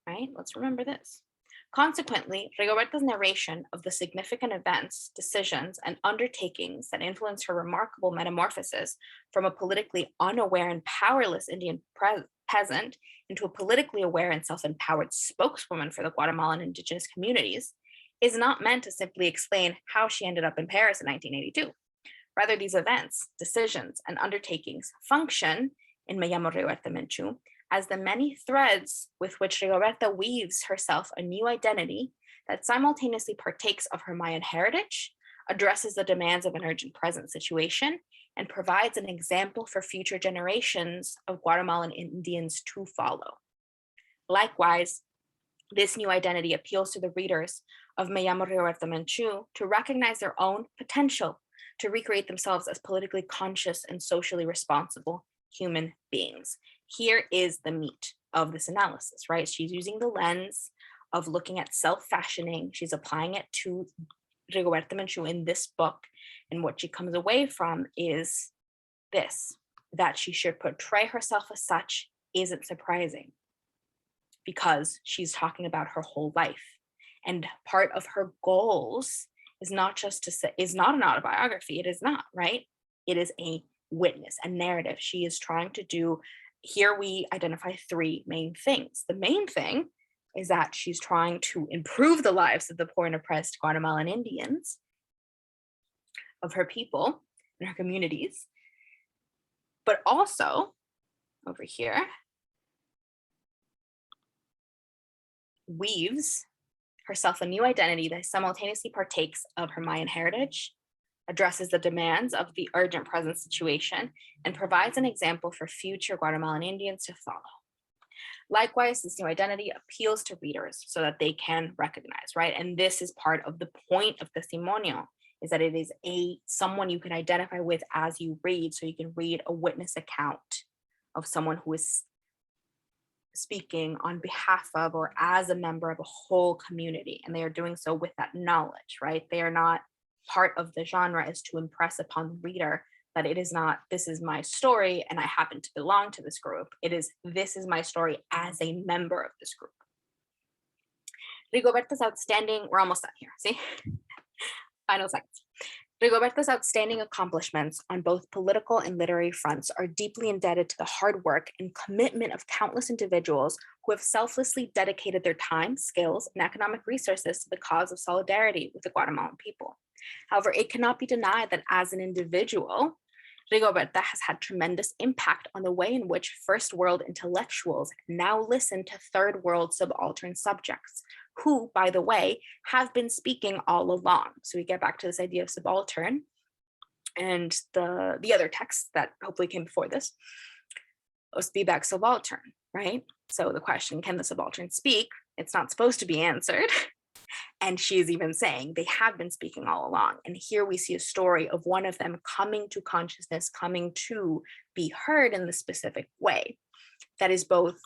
Right? Let's remember this. Consequently, Rigoberta's narration of the significant events, decisions, and undertakings that influenced her remarkable metamorphosis from a politically unaware and powerless Indian peasant into a politically aware and self-empowered spokeswoman for the Guatemalan indigenous communities is not meant to simply explain how she ended up in Paris in 1982. Rather, these events, decisions, and undertakings function in Me llamo Rigoberta Menchú as the many threads with which Rigoberta weaves herself a new identity that simultaneously partakes of her Mayan heritage, addresses the demands of an urgent present situation, and provides an example for future generations of Guatemalan Indians to follow. Likewise, this new identity appeals to the readers of Me llamo Rigoberta Menchú to recognize their own potential to recreate themselves as politically conscious and socially responsible human beings. Here is the meat of this analysis, right? She's using the lens of looking at self-fashioning. She's applying it to Rigoberta Menchú in this book. And what she comes away from is this, that she should portray herself as such isn't surprising because she's talking about her whole life. And part of her goals is not just to say, is not an autobiography. It is not, right? It is a witness, a narrative. She is trying to do, here we identify three main things. The main thing is that she's trying to improve the lives of the poor and oppressed Guatemalan Indians, of her people and her communities, but also over here weaves herself a new identity that simultaneously partakes of her Mayan heritage, addresses the demands of the urgent present situation, and provides an example for future Guatemalan Indians to follow. Likewise, this new identity appeals to readers so that they can recognize, right? And this is part of the point of Testimonio, is that it is someone you can identify with as you read. So you can read a witness account of someone who is speaking on behalf of or as a member of a whole community. And they are doing so with that knowledge, right? They are not, part of the genre is to impress upon the reader that it is not, this is my story and I happen to belong to this group. It is, this is my story as a member of this group. Rigoberta's outstanding, we're almost done here, see? Final seconds. Rigoberta's outstanding accomplishments on both political and literary fronts are deeply indebted to the hard work and commitment of countless individuals who have selflessly dedicated their time, skills, and economic resources to the cause of solidarity with the Guatemalan people. However, it cannot be denied that as an individual, Rigoberta has had tremendous impact on the way in which first world intellectuals now listen to third world subaltern subjects, who, by the way, have been speaking all along. So we get back to this idea of subaltern and the other text that hopefully came before this, Osbibak subaltern, right? So the question, can the subaltern speak? It's not supposed to be answered. And she is even saying they have been speaking all along. And here we see a story of one of them coming to consciousness, coming to be heard in the specific way. That is both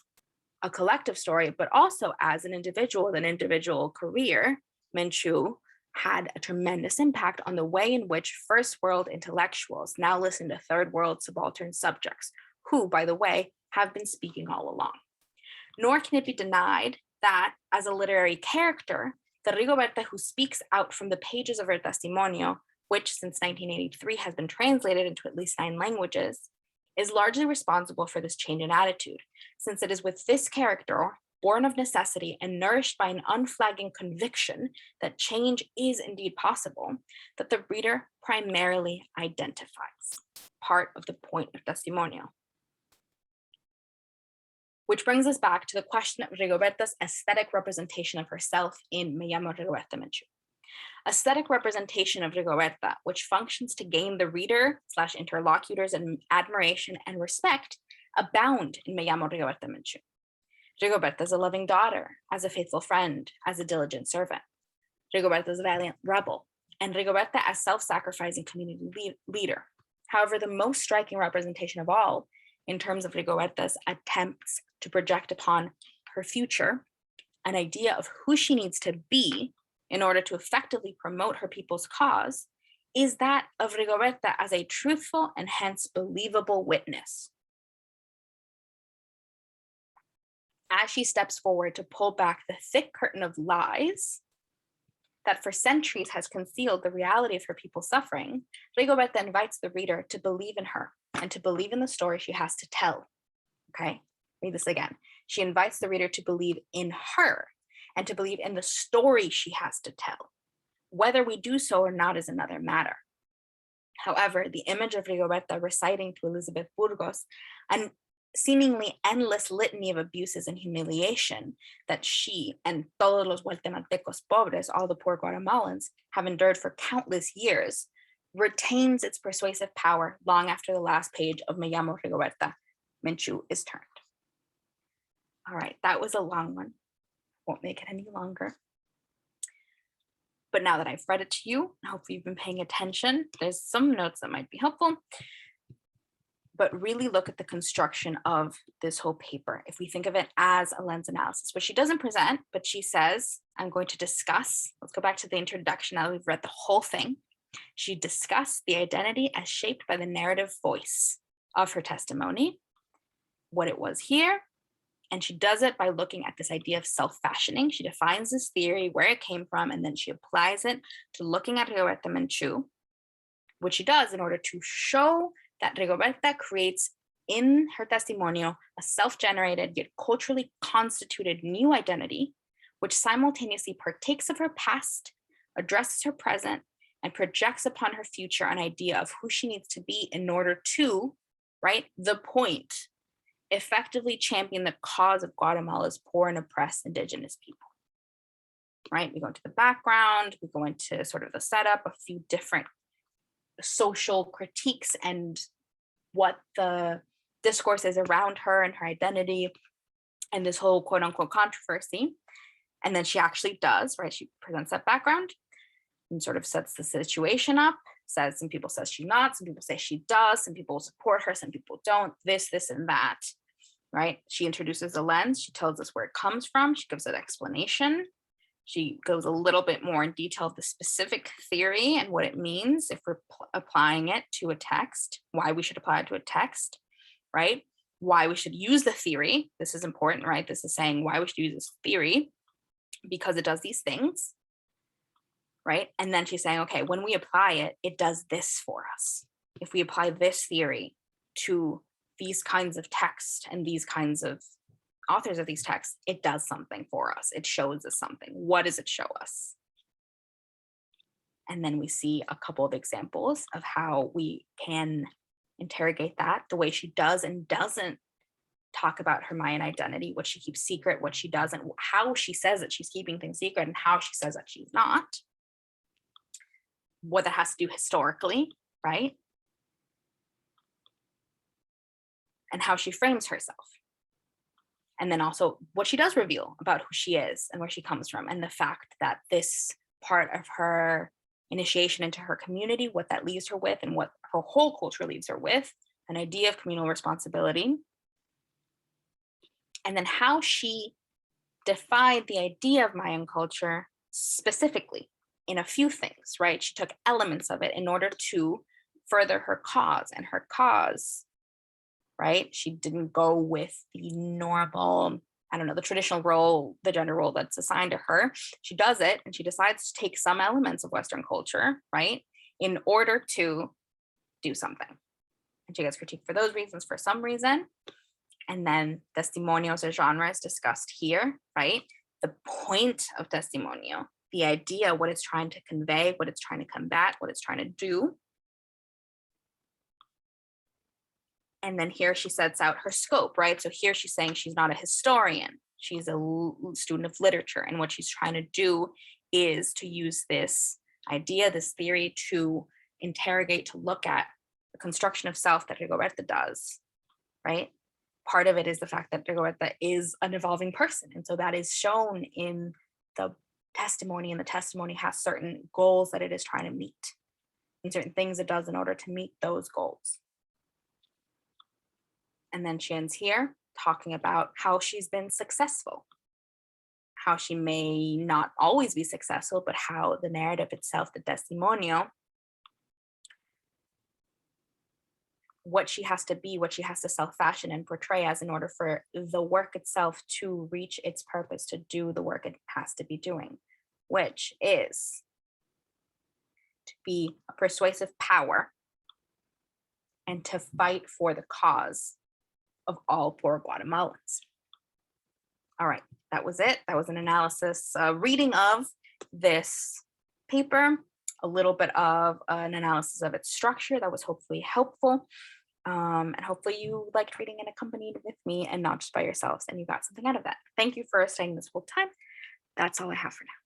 a collective story, but also as an individual, with an individual career, Menchú had a tremendous impact on the way in which first world intellectuals now listen to third world subaltern subjects, who, by the way, have been speaking all along. Nor can it be denied that as a literary character, the Rigoberta who speaks out from the pages of her Testimonio, which since 1983 has been translated into at least 9 languages, is largely responsible for this change in attitude, since it is with this character, born of necessity and nourished by an unflagging conviction that change is indeed possible, that the reader primarily identifies, part of the point of Testimonio. Which brings us back to the question of Rigoberta's aesthetic representation of herself in Me llamo Rigoberta Menchú. Aesthetic representation of Rigoberta, which functions to gain the reader / interlocutors and admiration and respect, abound in Me llamo Rigoberta Menchú. Rigoberta is a loving daughter, as a faithful friend, as a diligent servant. Rigoberta is a valiant rebel, and Rigoberta as self-sacrificing community leader. However, the most striking representation of all, in terms of Rigoberta's attempts to project upon her future an idea of who she needs to be in order to effectively promote her people's cause, is that of Rigoberta as a truthful and hence believable witness. As she steps forward to pull back the thick curtain of lies that for centuries has concealed the reality of her people's suffering, Rigoberta invites the reader to believe in her and to believe in the story she has to tell. Okay, read this again. She invites the reader to believe in her and to believe in the story she has to tell. Whether we do so or not is another matter. However, the image of Rigoberta reciting to Elizabeth Burgos an seemingly endless litany of abuses and humiliation that she and todos los guatemaltecos pobres, all the poor Guatemalans, have endured for countless years, retains its persuasive power long after the last page of Me llamo Rigoberta Menchú is turned. All right, that was a long one. Won't make it any longer. But now that I've read it to you, hopefully you've been paying attention. There's some notes that might be helpful, but really look at the construction of this whole paper. If we think of it as a lens analysis, which she doesn't present, but she says, I'm going to discuss, let's go back to the introduction now that we've read the whole thing. She discussed the identity as shaped by the narrative voice of her testimony, what it was here, and she does it by looking at this idea of self-fashioning. She defines this theory, where it came from, and then she applies it to looking at Rigoberta Menchú, which she does in order to show that Rigoberta creates in her testimonio a self-generated yet culturally constituted new identity, which simultaneously partakes of her past, addresses her present, and projects upon her future an idea of who she needs to be in order to, right, the point, effectively champion the cause of Guatemala's poor and oppressed indigenous people. Right, we go into the background, we go into sort of the setup, a few different social critiques and what the discourse is around her and her identity and this whole quote unquote controversy. And then she actually does, right? She presents that background and sort of sets the situation up, says some people says she's not, some people say she does, some people support her, some people don't, this, and that, right? She introduces a lens, she tells us where it comes from, she gives an explanation, she goes a little bit more in detail of the specific theory and what it means if we're applying it to a text, why we should apply it to a text, right? Why we should use the theory. This is important, right? This is saying why we should use this theory because it does these things, right? And then she's saying, okay, when we apply it, it does this for us. If we apply this theory to these kinds of text and these kinds of authors of these texts, it does something for us. It shows us something. What does it show us? And then we see a couple of examples of how we can interrogate that the way she does and doesn't talk about her Mayan identity, what she keeps secret, what she doesn't, how she says that she's keeping things secret and how she says that she's not, what that has to do historically, right? And how she frames herself. And then also what she does reveal about who she is and where she comes from, and the fact that this part of her initiation into her community, what that leaves her with and what her whole culture leaves her with, an idea of communal responsibility. And then how she defined the idea of Mayan culture specifically in a few things, right? She took elements of it in order to further her cause, and her cause, right? She didn't go with the normal, I don't know, the traditional role, the gender role that's assigned to her. She does it and she decides to take some elements of Western culture, right, in order to do something. And she gets critiqued for those reasons, for some reason. And then Testimonio as a genre is discussed here, right? The point of Testimonio, the idea, what it's trying to convey, what it's trying to combat, what it's trying to do. And then here she sets out her scope, right? So here she's saying she's not a historian. She's a student of literature. And what she's trying to do is to use this idea, this theory, to interrogate, to look at the construction of self that Rigoberta does, right? Part of it is the fact that Rigoberta is an evolving person. And so that is shown in the testimony, and the testimony has certain goals that it is trying to meet and certain things it does in order to meet those goals. And then she ends here talking about how she's been successful, how she may not always be successful, but how the narrative itself, the testimonio, what she has to be, what she has to self-fashion and portray as in order for the work itself to reach its purpose, to do the work it has to be doing, which is to be a persuasive power and to fight for the cause of all poor Guatemalans. All right, that was it. That was an analysis, reading of this paper, a little bit of an analysis of its structure that was hopefully helpful. And hopefully you liked reading and accompanied with me and not just by yourselves, and you got something out of that. Thank you for staying this whole time. That's all I have for now.